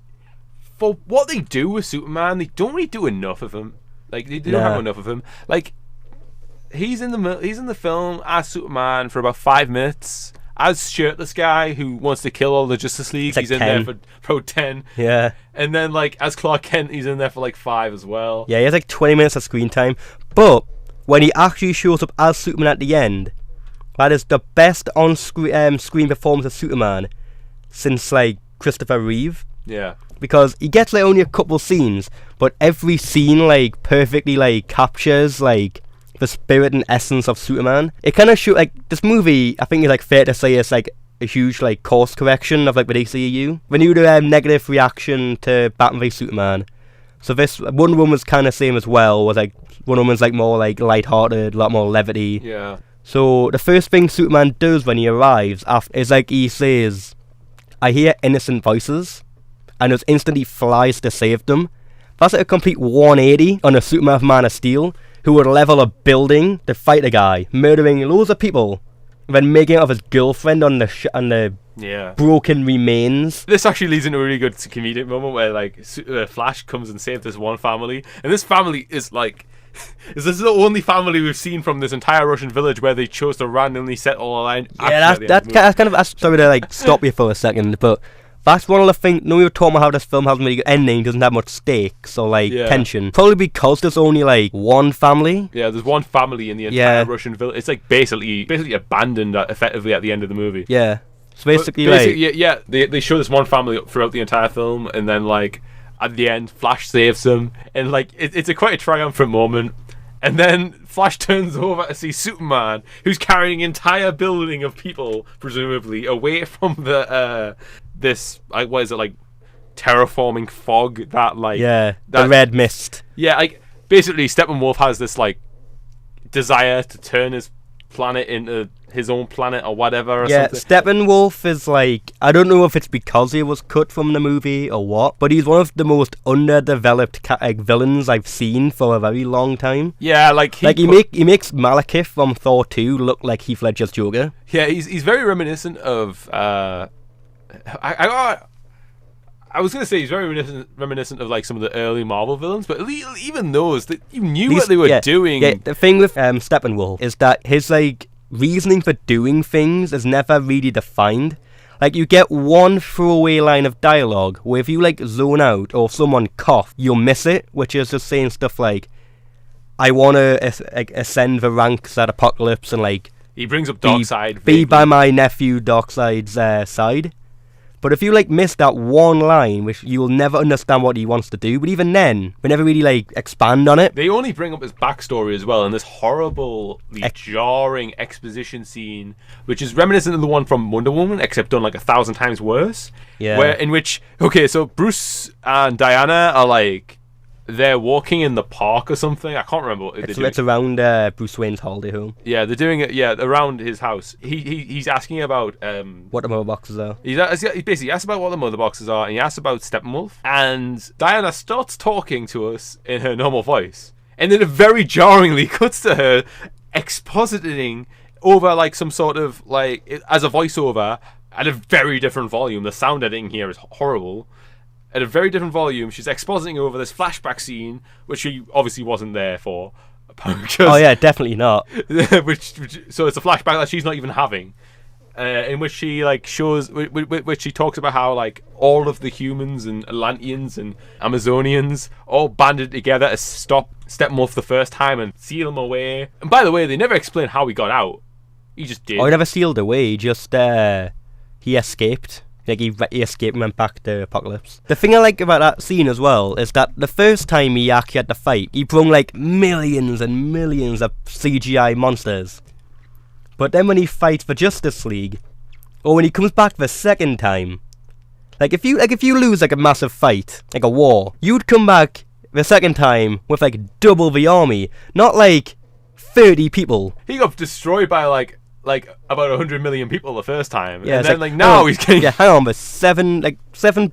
for what they do with Superman, they don't really do enough of him. Like, they don't have enough of him. Like, he's in the film as Superman for about 5 minutes. As shirtless guy who wants to kill all the Justice League, like he's in 10. there for 10. Yeah. And then, like, as Clark Kent, he's in there for, like, 5 as well. Yeah, he has, like, 20 minutes of screen time. But when he actually shows up as Superman at the end, that is the best on-screen performance of Superman since, like, Christopher Reeve. Yeah. Because he gets, like, only a couple scenes, but every scene, like, perfectly, like, captures, like, the spirit and essence of Superman. It kind of like, this movie, I think it's like fair to say it's like a huge like course correction of like the DCEU. When you do a negative reaction to Batman v Superman, so this Wonder Woman's kind of same as well. Was like Wonder Woman's like more like light-hearted, a lot more levity. Yeah. So the first thing Superman does when he arrives is like he says, "I hear innocent voices," and just instantly flies to save them. That's like a complete 180 on a Superman of Man of Steel, who would level a building to fight a guy, murdering loads of people, and then making it of his girlfriend on the broken remains. This actually leads into a really good comedic moment where like Flash comes and saves this one family, and this family is like, this is the only family we've seen from this entire Russian village where they chose to randomly set all aligned. Yeah, that's kind of sorry to like stop you for a second, but that's one of the things. No, we were talking about how this film has a really good ending, doesn't have much stakes or like tension. Probably because there's only like one family. Yeah, there's one family in the entire Russian village. It's like basically abandoned effectively at the end of the movie. Yeah, so basically they show this one family throughout the entire film, and then like at the end, Flash saves them, and like it's quite a triumphant moment. And then Flash turns over to see Superman, who's carrying an entire building of people, presumably, away from the this, like, what is it, like, terraforming fog that, like... Yeah, the red mist. Yeah, like, basically, Steppenwolf has this, like, desire to turn his planet into his own planet or whatever or something. Steppenwolf is, like... I don't know if it's because he was cut from the movie or what, but he's one of the most underdeveloped villains I've seen for a very long time. Yeah, like... He makes Malekith from Thor 2 look like Heath Ledger's Joker. Yeah, he's very reminiscent of... I was going to say he's very reminiscent of like some of the early Marvel villains, but even those, that you knew what they were doing. Yeah, the thing with Steppenwolf is that his like reasoning for doing things is never really defined. Like, you get one throwaway line of dialogue where if you like zone out or someone cough, you'll miss it, which is just saying stuff like, "I want to ascend the ranks at Apocalypse," and like he brings up Darkseid. Be by my nephew Darkseid's side. But if you like miss that one line, which you will never understand what he wants to do, but even then, we never really like expand on it. They only bring up his backstory as well in this horrible, jarring exposition scene, which is reminiscent of the one from Wonder Woman, except done like 1,000 times worse. Yeah. So Bruce and Diana are like, they're walking in the park or something. I can't remember what they're doing. It's around Bruce Wayne's holiday home. Yeah, they're doing it. Yeah, around his house. He's asking about what the mother boxes are. He basically asks about what the mother boxes are, and he asks about Steppenwolf. And Diana starts talking to us in her normal voice, and then it very jarringly cuts to her expositing over like some sort of like as a voiceover at a very different volume. The sound editing here is horrible. At a very different volume, she's expositing over this flashback scene, which she obviously wasn't there for. Oh yeah, definitely not. So it's a flashback that she's not even having. in which she shows, which she talks about how all of the humans and Atlanteans and Amazonians all banded together to stop Steppenwolf the first time and seal him away. And by the way, they never explain how he got out. He just did. Oh, he never sealed away. Just he escaped. He escaped and went back to Apocalypse. The thing I like about that scene as well is that the first time he actually had to fight, he brung millions and millions of CGI monsters. But then when he fights for Justice League, or when he comes back the second time, if you lose a massive fight, a war, you'd come back the second time with double the army, not 30 people. He got destroyed by about 100 million people the first time, and then now he's getting... Yeah, hang on, there's 7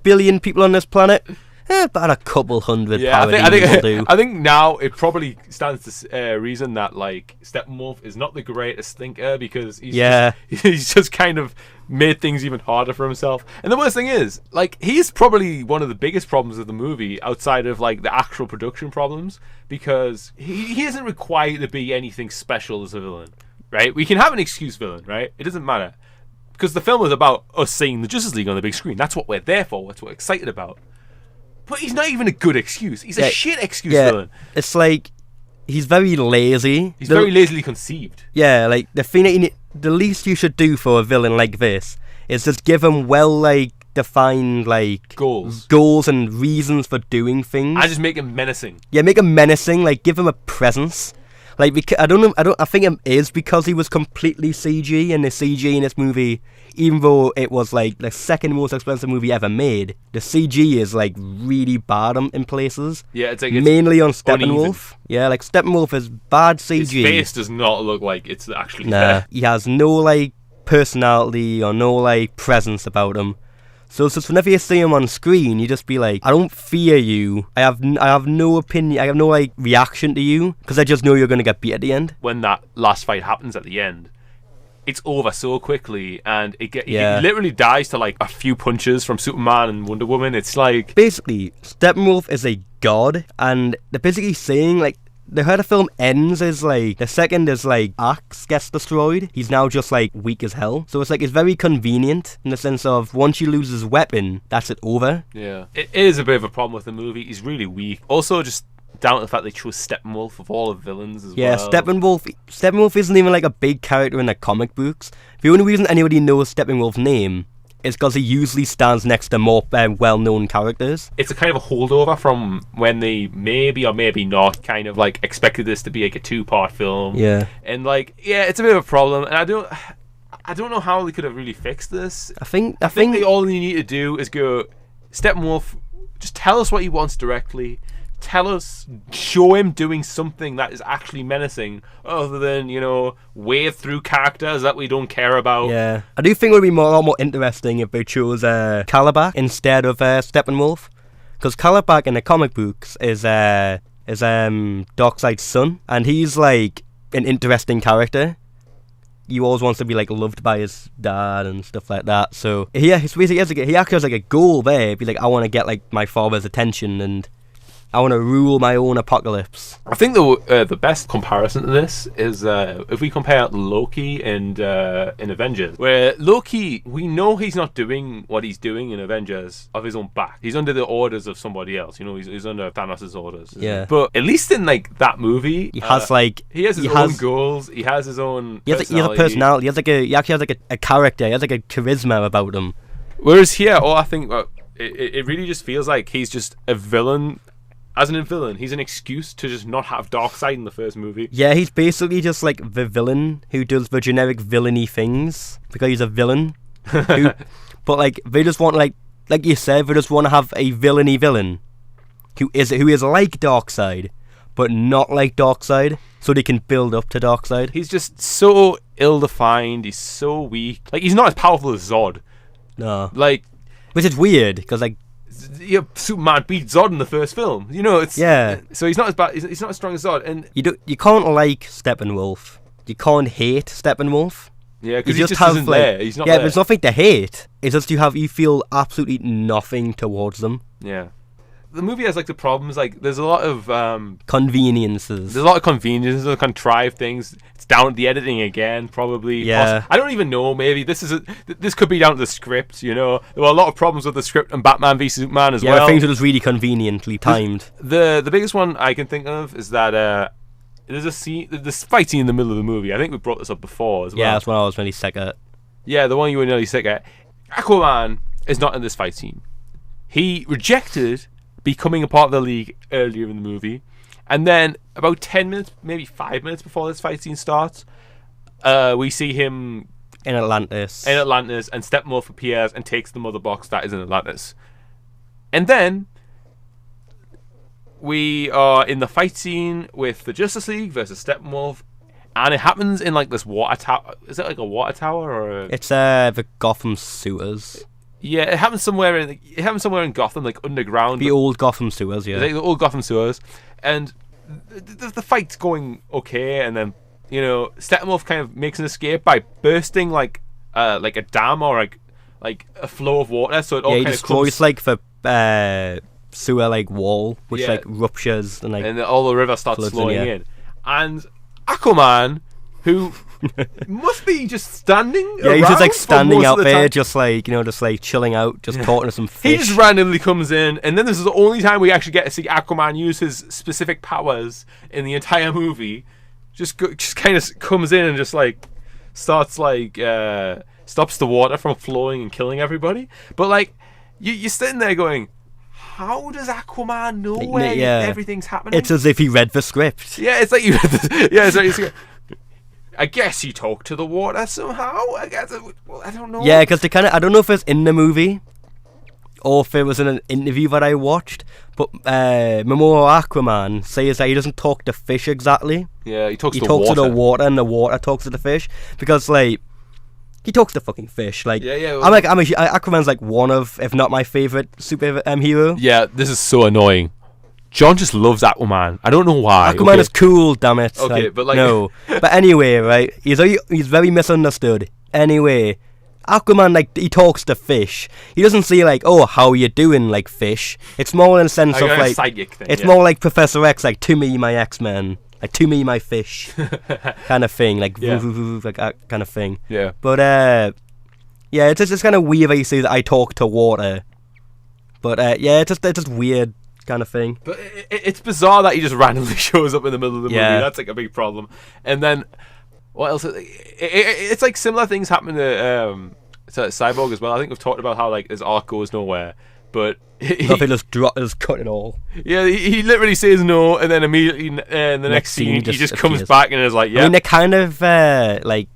billion people on this planet. About a couple hundred. Yeah, I think now it probably stands to reason that Steppenwolf is not the greatest thinker, because he's just kind of made things even harder for himself. And the worst thing is, he's probably one of the biggest problems of the movie outside of the actual production problems, because he isn't required to be anything special as a villain, right? We can have an excuse villain, right? It doesn't matter, because the film is about us seeing the Justice League on the big screen. That's what we're there for. That's what we're excited about. But he's not even a good excuse. He's a shit excuse villain. It's he's very lazy. He's very lazily conceived. Yeah, the thing that the least you should do for a villain like this is just give him defined goals and reasons for doing things. And just make him menacing. Yeah, make him menacing. Give him a presence. I don't know. I think it is because he was completely CG, and the CG in this movie, even though it was the second most expensive movie ever made, the CG is really bad in places. Yeah, it's mainly on Steppenwolf. Uneven. Yeah, Steppenwolf is bad CG. His face does not look like it's actually there. He has no personality or no presence about him. So it's just whenever you see him on screen, you just be I don't fear you. I have no opinion. I have no reaction to you, because I just know you're gonna get beat at the end. When that last fight happens at the end, it's over so quickly, and he literally dies to a few punches from Superman and Wonder Woman. It's basically Steppenwolf is a god, and they're basically saying how the film ends is the second his axe gets destroyed, he's now just weak as hell. So it's very convenient in the sense of once you lose his weapon, that's it over. Yeah, it is a bit of a problem with the movie. He's really weak. Also, just down to the fact they chose Steppenwolf of all the villains as well. Yeah, Steppenwolf isn't even a big character in the comic books. The only reason anybody knows Steppenwolf's name is because he usually stands next to more well-known characters. It's a kind of a holdover from when they maybe or maybe not kind of expected this to be a 2-part film. Yeah. And it's a bit of a problem, and I don't know how they could have really fixed this. I think all they need to do is go, Steppenwolf, just tell us what he wants directly. Show him doing something that is actually menacing, other than, wave through characters that we don't care about. Yeah. I do think it would be a lot more interesting if they chose Kalibak instead of Steppenwolf. Because Kalibak in the comic books is Darkseid's son, and he's an interesting character. He always wants to be loved by his dad and stuff like that. So he actually has a goal there. Be I want to get my father's attention, and I want to rule my own apocalypse. I think the best comparison to this is if we compare Loki and in Avengers, where Loki, we know he's not doing what he's doing in Avengers of his own back. He's under the orders of somebody else. He's under Thanos' orders. Yeah. But at least in that movie, he has he has his own goals. He has his own. He has a personality. He actually has a character. He has a charisma about him. Whereas here, I think it really just feels like he's just a villain. As a villain, he's an excuse to just not have Darkseid in the first movie. Yeah, he's basically just the villain who does the generic villainy things because he's a villain. But they just want like you said, they just want to have a villainy villain who is like Darkseid, but not like Darkseid, so they can build up to Darkseid. He's just so ill-defined. He's so weak. He's not as powerful as Zod. No. Which is weird because Superman beat Zod in the first film. It's So he's not as bad. He's not as strong as Zod, and you can't like Steppenwolf. You can't hate Steppenwolf. Yeah, because he just isn't there. He's not there. Yeah, there's nothing to hate. It's just you feel absolutely nothing towards them. Yeah. the movie has like the problems. Like there's a lot of conveniences. There's a lot of conveniences, contrived things. It's down to the editing again, probably. Yeah. I don't even know. Maybe this could be down to the script. You know, there were a lot of problems with the script and Batman v Superman as well. Yeah, things are just really conveniently timed. The biggest one I can think of is that there's a scene, this fight scene in the middle of the movie. I think we brought this up before as well. Yeah, that's what I was really sick at. Yeah, the one you were nearly sick at. Aquaman is not in this fight scene. He rejected becoming a part of the League earlier in the movie, and then about 10 minutes, maybe 5 minutes before this fight scene starts, we see him in Atlantis, and Steppenwolf appears and takes the mother box that is in Atlantis. And then we are in the fight scene with the Justice League versus Steppenwolf, and it happens in like this water tower. Is it like a water tower or It's the Gotham sewers. Yeah, it happens somewhere in Gotham, like underground. The old Gotham sewers, yeah. Like the old Gotham sewers, and the fight's going okay, and then Steppenwolf kind of makes an escape by bursting like a dam or like a flow of water, so it all kind of destroys like the sewer like wall, which like ruptures and all the river starts flowing in, and Aquaman, who must be just standing around. He's just like standing out there, just like chilling out, just talking to some fish. He just randomly comes in, and then this is the only time we actually get to see Aquaman use his specific powers in the entire movie. Just kind of comes in and just like starts like stops the water from flowing and killing everybody. But like you're sitting there going, how does Aquaman know where everything's happening? It's as if he read the script. Yeah, it's like you read the, yeah, it's like I guess he talked to the water somehow. I guess I don't know. Yeah, because I don't know if it's in the movie or if it was in an interview that I watched, but Momoa Aquaman says that he doesn't talk to fish exactly. Yeah, he talks to the water, and the water talks to the fish, because like he talks to fucking fish. Like Aquaman's like one of, if not my favorite super hero. Yeah, this is so annoying. John just loves Aquaman. I don't know why. Aquaman is cool, damn it. Okay, but like no. But anyway, right? He's very misunderstood. Anyway, Aquaman, like, he talks to fish. He doesn't say like, "Oh, how you doing?" like fish. It's more in a sense of like psychic thing, it's more like Professor X, like, to me my X-Men, like, to me my fish, kind of thing, like like that kind of thing. Yeah. But yeah, it's just kind of weird that he says I talk to water. But yeah, it's just weird. Kind of thing. But it's bizarre that he just randomly shows up in the middle of the movie. That's like a big problem. And then what else? It's like similar things happen to Cyborg as well. I think we've talked about how like his arc goes nowhere, but nothing just cut it all. Yeah, he literally says no, and then immediately in the next scene he just comes back and is like, yeah. I mean, they kind of like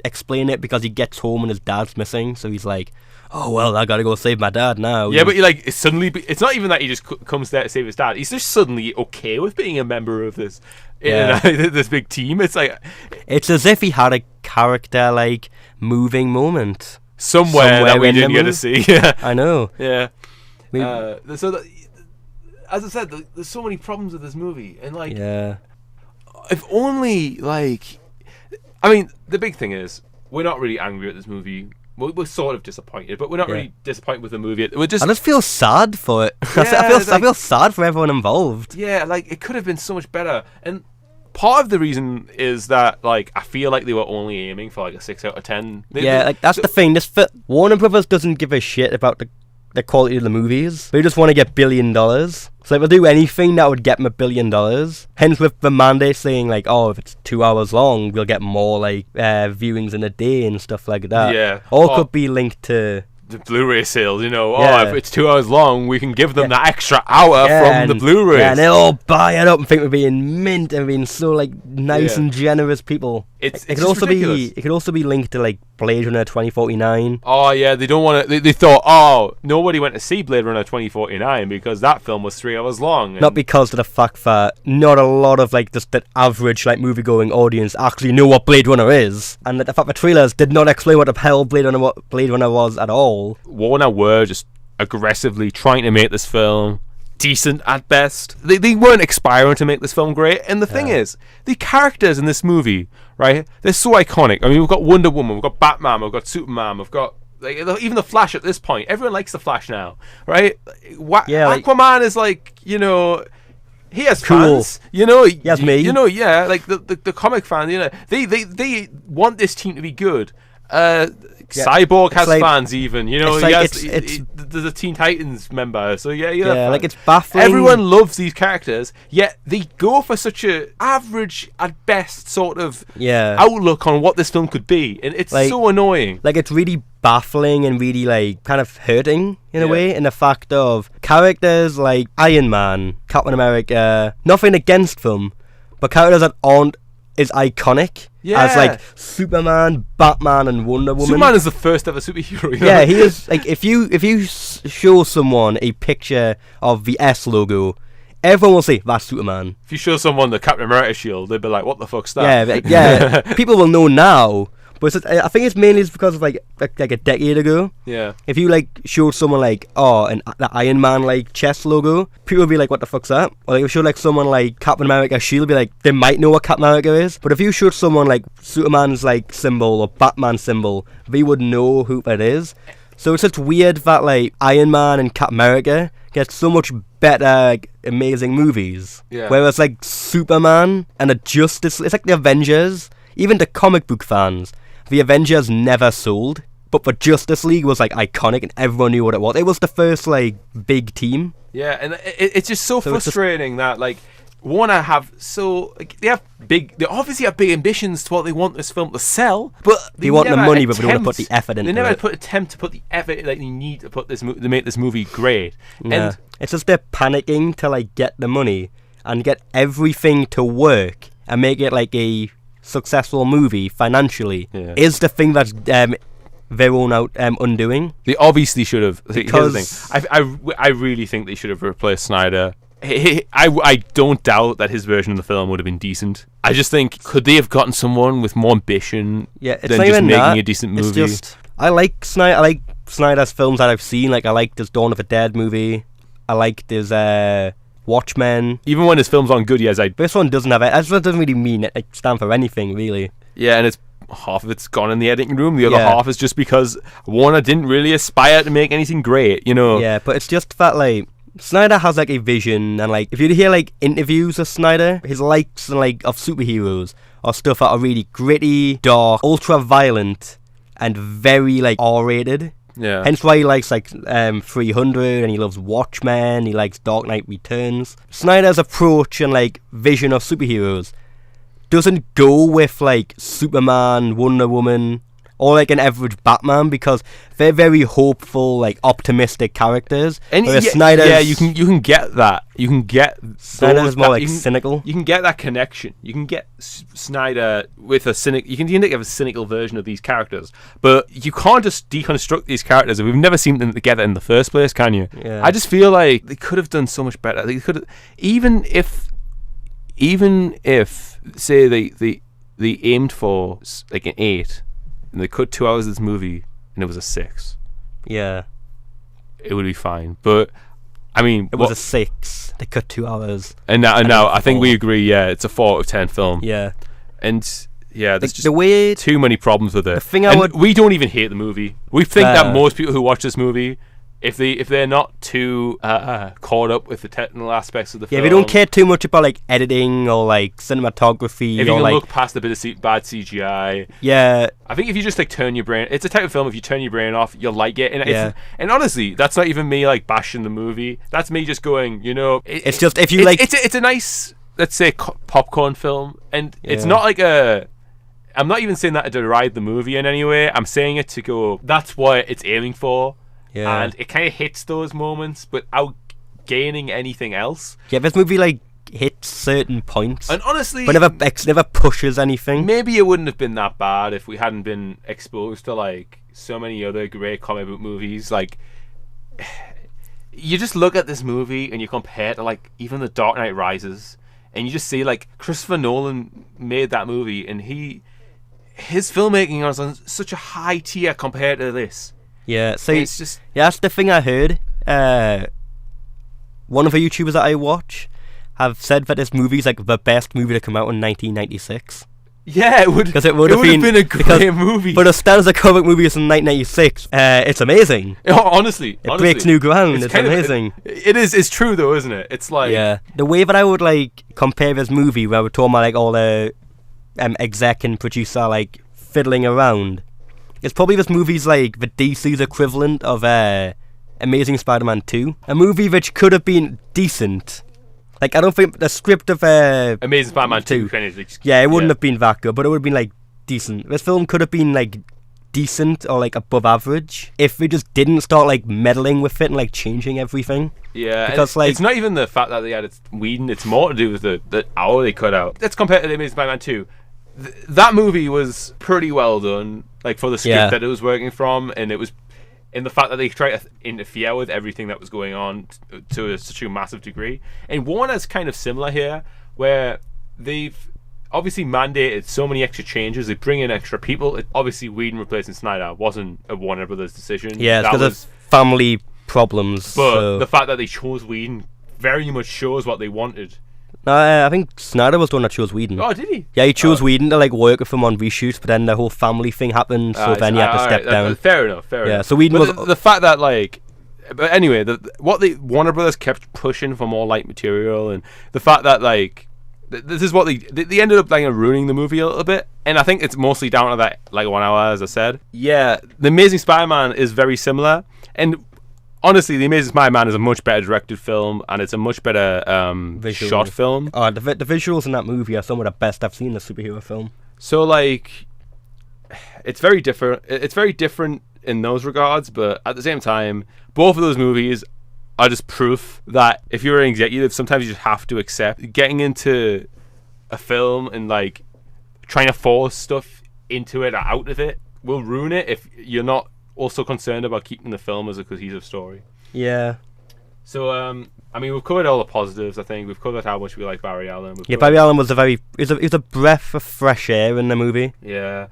explain it because he gets home and his dad's missing, so he's like, oh well, I gotta go save my dad now. Yeah, but like suddenly, it's not even that he just comes there to save his dad. He's just suddenly okay with being a member of this, this big team. It's like it's as if he had a character like moving moment somewhere that we didn't get to see. Yeah, I know. Yeah. So as I said, there's so many problems with this movie, and like, if only like, I mean, the big thing is we're not really angry at this movie. We're sort of disappointed, but we're not really disappointed with the movie. I just feel sad for it. I feel sad for everyone involved. Yeah, like it could have been so much better. And part of the reason is that like I feel like they were only aiming for like a 6 out of 10. Like that's the thing. Warner Brothers doesn't give a shit about the quality of the movies. They just want to get $1 billion. So they'll do anything that would get them $1 billion. Hence with the mandate saying like, oh, if it's 2 hours long, we'll get more like viewings in a day and stuff like that. Yeah. All could be linked to the Blu-ray sales, if it's 2 hours long, we can give them that extra hour from the Blu-rays. Yeah, and they'll all buy it up and think we're being mint and being so like nice and generous people. It could also be linked to like Blade Runner 2049. Oh yeah, they don't want to. They thought, nobody went to see Blade Runner 2049 because that film was 3 hours long. Not because of the fact that not a lot of like just the average like movie-going audience actually know what Blade Runner is, and that the fact the trailers did not explain what the hell Blade Runner was at all. Warner were just aggressively trying to make this film decent at best. They weren't aspiring to make this film great. And the thing is, the characters in this movie, right, they're so iconic. I mean, we've got Wonder Woman, we've got Batman, we've got Superman, we've got Like, even the Flash at this point, everyone likes the Flash now, right? Aquaman is like, you know, he has fans, you know. He has me, you know. Yeah, like the comic fans, you know, they want this team to be good. Cyborg has fans, even, you know. There's a Teen Titans member, so like, it's baffling. Everyone loves these characters, yet they go for such a average at best sort of outlook on what this film could be, and it's so annoying. Like, it's really baffling and really, like, kind of hurting in a way, in the fact of characters like Iron Man, Captain America, nothing against them, but characters that aren't as iconic as, like, Superman, Batman, and Wonder Woman. Superman is the first ever superhero. You know? Yeah, he is. Like, if you show someone a picture of the S logo, everyone will say that's Superman. If you show someone the Captain America shield, they'll be like, "What the fuck's that?" Yeah. People will know now. But I think it's mainly because of like a decade ago. Yeah. If you like showed someone like the Iron Man like chest logo, people will be like, "What the fuck's that?" Or like if you showed like someone like Captain America shield, be like, they might know what Captain America is. But if you showed someone like Superman's like symbol or Batman symbol, they would know who that is. So it's just weird that like Iron Man and Captain America get so much better, like, amazing movies. Yeah. Whereas like Superman and it's like the Avengers, even the comic book fans. The Avengers never sold, but the Justice League was like iconic and everyone knew what it was. It was the first like big team. Yeah, and it's just so frustrating that like Warner have they obviously have big ambitions to what they want this film to sell, but they want the money, but they don't want to put the effort into it. They never attempt to put the effort that they need to put to make this movie great. Yeah. And it's just they're panicking to like get the money and get everything to work and make it like a successful movie financially is the thing that's their own undoing. They obviously should have. Because here's the thing. I really think they should have replaced Snyder. I don't doubt that his version of the film would have been decent. I just think, could they have gotten someone with more ambition than just making a decent movie? It's just, I like Snyder's films that I've seen. Like, I liked his Dawn of the Dead movie. I liked his Watchmen. Even when his films aren't good, this one doesn't have it. This one doesn't really mean it stand for anything, really. Yeah, and half of it's gone in the editing room. The other half is just because Warner didn't really aspire to make anything great, you know. Yeah, but it's just that like Snyder has like a vision, and like if you hear like interviews of Snyder, his likes and like of superheroes or stuff that are really gritty, dark, ultra violent, and very like R-rated. Yeah. Hence why he likes like 300, and he loves Watchmen, he likes Dark Knight Returns. Snyder's approach and like vision of superheroes doesn't go with like Superman, Wonder Woman, or like an average Batman, because they're very hopeful, like optimistic characters. And Snyder's, you can get that. You can get Snyder's more like cynical. You can get that connection. You can get Snyder with a cynic. You can have a cynical version of these characters, but you can't just deconstruct these characters. We've never seen them together in the first place, can you? Yeah. I just feel like they could have done so much better. They could have, even if say they aimed for like an 8. And they cut 2 hours of this movie, and it was a 6. Yeah, it would be fine. But I mean, it was a 6. They cut 2 hours, and now I think we agree. Yeah, it's a 4 out of 10 film. Yeah, and yeah, there's just the way too many problems with it. The thing we don't even hate the movie. We think that most people who watch this movie, if they're not too caught up with the technical aspects of the film, yeah, they don't care too much about like editing or like cinematography. If you or can like look past a bit of bad CGI, yeah, I think if you just like turn your brain, it's a type of film. If you turn your brain off, you'll like it. And and honestly, that's not even me like bashing the movie. That's me just going, you know, it's just if you like, it's a nice, let's say, popcorn film, and it's not like a. I'm not even saying that to deride the movie in any way. I'm saying it to go, that's what it's aiming for. Yeah. And it kind of hits those moments without gaining anything else. Yeah, this movie like hits certain points, and honestly, but never pushes anything. Maybe it wouldn't have been that bad if we hadn't been exposed to like so many other great comic book movies. Like, you just look at this movie and you compare it to like even The Dark Knight Rises, and you just see like Christopher Nolan made that movie, and his filmmaking was on such a high tier compared to this. Yeah, so it's just that's the thing I heard. One of the YouTubers that I watch have said that this movie is like the best movie to come out in 1996. Yeah, it would. Because it would have been a great movie. But as stands a comic movie from 1996, it's amazing. Honestly, it breaks new ground. It's amazing. It is. It's true though, isn't it? It's like the way that I would like compare this movie, where we're talking about like all the exec and producer like fiddling around. It's probably this movie's like the DC's equivalent of Amazing Spider-Man 2, a movie which could have been decent. Like, I don't think the script of Amazing Spider-Man 2 it wouldn't have been that good, but it would have been like decent. This film could have been like decent or like above average if we just didn't start like meddling with it and like changing everything. Yeah, because like it's not even the fact that they added Whedon, it's more to do with the hour they cut out. Let's compare it to Amazing Spider-Man 2. That movie was pretty well done, like for the script that it was working from, and it was in the fact that they tried to interfere with everything that was going on to such a massive degree. And one is kind of similar here, where they've obviously mandated so many extra changes. They bring in extra people. Obviously, Whedon replacing Snyder wasn't a Warner Brothers decision. Yeah, it's because of family problems. But the fact that they chose Whedon very much shows what they wanted. I think Snyder was the one that chose Whedon. Oh, did he? Yeah, he chose Whedon to like work with him on reshoots, but then the whole family thing happened, so then he had to step down. Fair enough. Fair enough. So Whedon was the fact that like, but anyway, Warner Brothers kept pushing for more light material, and the fact that like this is what they ended up like ruining the movie a little bit, and I think it's mostly down to that like 1 hour, as I said. Yeah, The Amazing Spider-Man is very similar, and honestly, The Amazing Spider-Man is a much better directed film, and it's a much better shot film. Oh, the visuals in that movie are some of the best I've seen in a superhero film. So, like, it's very different. It's very different in those regards, but at the same time, both of those movies are just proof that if you're an executive, sometimes you just have to accept getting into a film and, like, trying to force stuff into it or out of it will ruin it if you're not also concerned about keeping the film as a cohesive story. Yeah. So, I mean, we've covered all the positives, I think. We've covered how much we like Barry Allen. Barry Allen was he was a breath of fresh air in the movie. Yeah.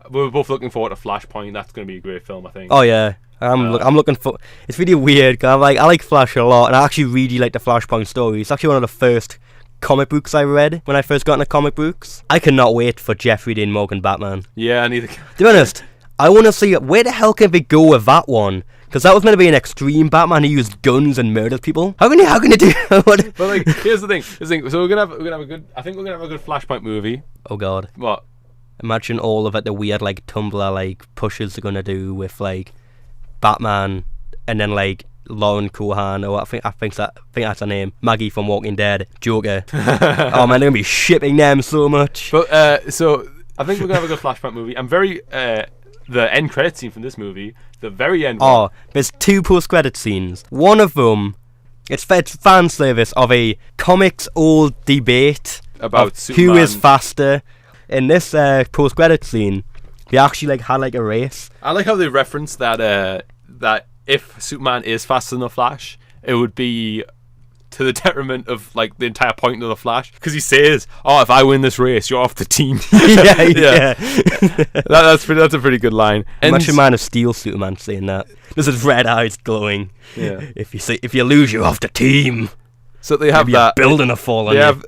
We're both looking forward to Flashpoint. That's going to be a great film, I think. Oh, yeah. I'm looking for... It's really weird, because I like Flash a lot, and I actually really like the Flashpoint story. It's actually one of the first comic books I read when I first got into comic books. I cannot wait for Jeffrey Dean Morgan Batman. Yeah, neither. To be honest, I want to see where the hell can they go with that one? Because that was meant to be an extreme Batman who used guns and murdered people. How can you do? But like, here's the thing. So we're gonna have a good. I think we're gonna have a good Flashpoint movie. Oh God. What? Imagine all of it, the weird like Tumblr like pushes they're gonna do with like Batman, and then like Lauren Cohan, or I think that's her name, Maggie from Walking Dead, Joker. Oh man, they're gonna be shipping them so much. But so I think we're gonna have a good Flashpoint movie. I'm very the end credit scene from this movie, the very end. Oh, there's 2 post-credit scenes. One of them, it's fan service of a comics old debate about who is faster. In this post-credit scene, they actually like had like a race. I like how they reference that that if Superman is faster than the Flash, it would be to the detriment of like the entire point of the Flash, because he says, "Oh, if I win this race, you're off the team." yeah. That's a pretty good line. Imagine Man of Steel Superman saying that. This is red eyes glowing. Yeah. If you lose, you're off the team. So they have that building a fall on you.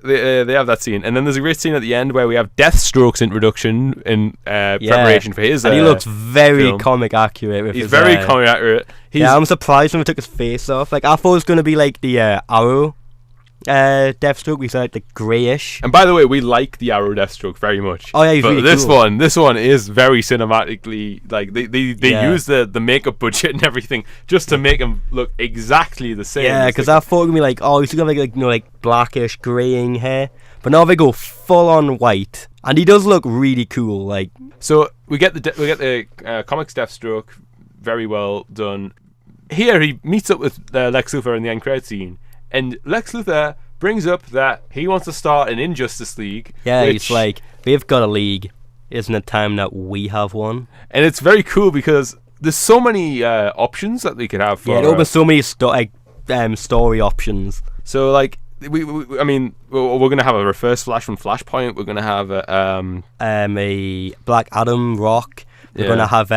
They have that scene, and then there's a great scene at the end where we have Deathstroke's introduction in preparation for his. And he looks very film. Comic accurate. He's very comic accurate. I'm surprised when he took his face off. Like I thought it was going to be like the Arrow Deathstroke. We said like the greyish. And by the way, we like the Arrow Deathstroke very much. Oh yeah, he's really cool. This one is very cinematically, like they use the makeup budget and everything just to make him look exactly the same. Yeah, because I thought it would be like, oh, he's gonna have like blackish greying hair, but now they go full on white, and he does look really cool. Like, so we get the comics Deathstroke, very well done. Here he meets up with Lex Luthor in the end credit scene. And Lex Luthor brings up that he wants to start an Injustice League. Yeah, it's like, we've got a league. Isn't it time that we have one? And it's very cool because there's so many options that they could have. Yeah, it opens so many story options. So, like, we're going to have a Reverse Flash from Flashpoint. We're going to have a Black Adam, Rock. We're going to have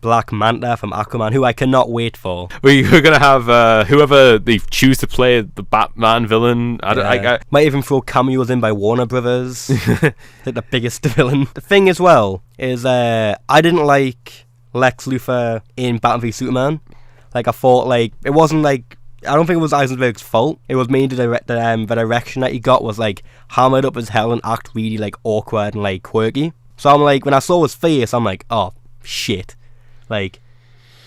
Black Manta from Aquaman, who I cannot wait for. We're going to have whoever they choose to play the Batman villain. I might even throw cameos in by Warner Brothers. Like the biggest villain. The thing as well is I didn't like Lex Luthor in Batman v Superman. Like, I thought, like, it wasn't like, I don't think it was Eisenberg's fault. It was mainly the direction that he got was like hammered up as hell and act really like awkward and like quirky. So I'm like, when I saw his face, I'm like, oh shit. Like,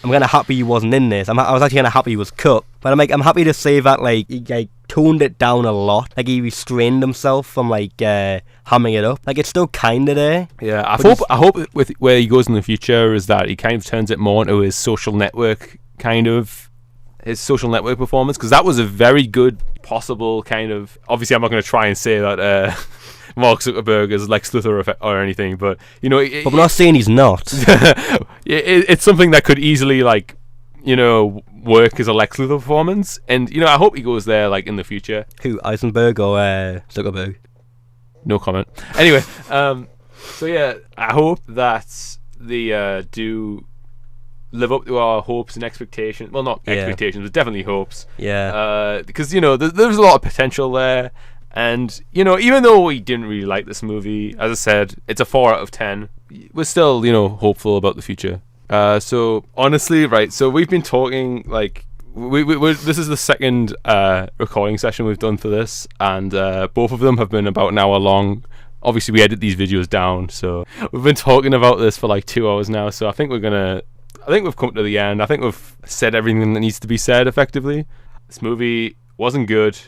I'm kind of happy he wasn't in this. I was actually kind of happy he was cut. But I'm like, I'm happy to say that like he like toned it down a lot. Like, he restrained himself from like hamming it up. Like, it's still kind of there. Yeah, I hope with where he goes in the future is that he kind of turns it more into his social network performance, because that was a very good possible kind of, obviously I'm not going to try and say that Mark Zuckerberg is Lex Luthor or anything, but you know, but we're not saying he's not. It's something that could easily, like, you know, work as a Lex Luthor performance, and you know, I hope he goes there like in the future. Who, Eisenberg or Zuckerberg? No comment. Anyway, so yeah, I hope that they do live up to our hopes and expectations. Well, not expectations, but definitely hopes. Yeah. Because, you know, there's a lot of potential there. And, you know, even though we didn't really like this movie, as I said, it's a 4 out of 10. We're still, you know, hopeful about the future. So, honestly, right, so we've been talking, like, this is the second recording session we've done for this. And both of them have been about an hour long. Obviously, we edit these videos down. So, we've been talking about this for like 2 hours now. So, I think we've come to the end. I think we've said everything that needs to be said effectively. This movie wasn't good.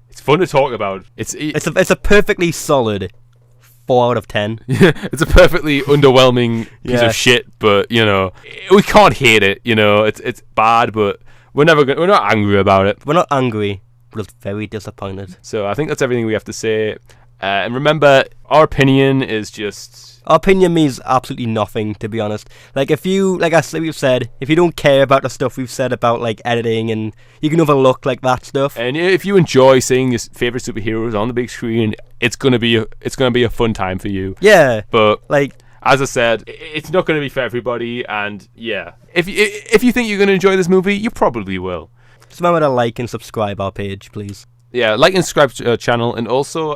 It's fun to talk about. It's a perfectly solid 4 out of 10. It's a perfectly underwhelming piece of shit, but you know, we can't hate it. You know, it's bad, but we're not angry about it. We're not angry, but it's very disappointed. So I think that's everything we have to say. And remember, our opinion is just... Our opinion means absolutely nothing, to be honest. Like, if you, like we've said, if you don't care about the stuff we've said about, like, editing, and you can overlook, like, that stuff. And if you enjoy seeing your favorite superheroes on the big screen, it's gonna be a fun time for you. Yeah. But, like, as I said, it's not gonna be for everybody, and yeah. If you think you're gonna enjoy this movie, you probably will. Just remember to like and subscribe our page, please. Yeah, like and subscribe to our channel, and also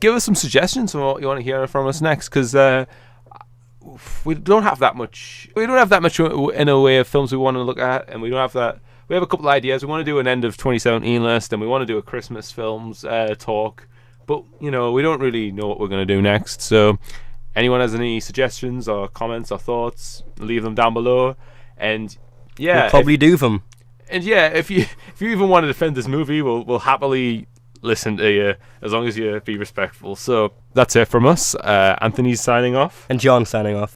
give us some suggestions on what you want to hear from us next, because we don't have that much in a way of films we want to look at, and we have a couple of ideas. We want to do an end of 2017 list, and we want to do a Christmas films talk, but you know, we don't really know what we're going to do next. So anyone has any suggestions or comments or thoughts, leave them down below. And yeah, we'll probably do them. And yeah, if you even want to defend this movie, we'll happily listen to you, as long as you be respectful. So that's it from us. Anthony's signing off. And John's signing off.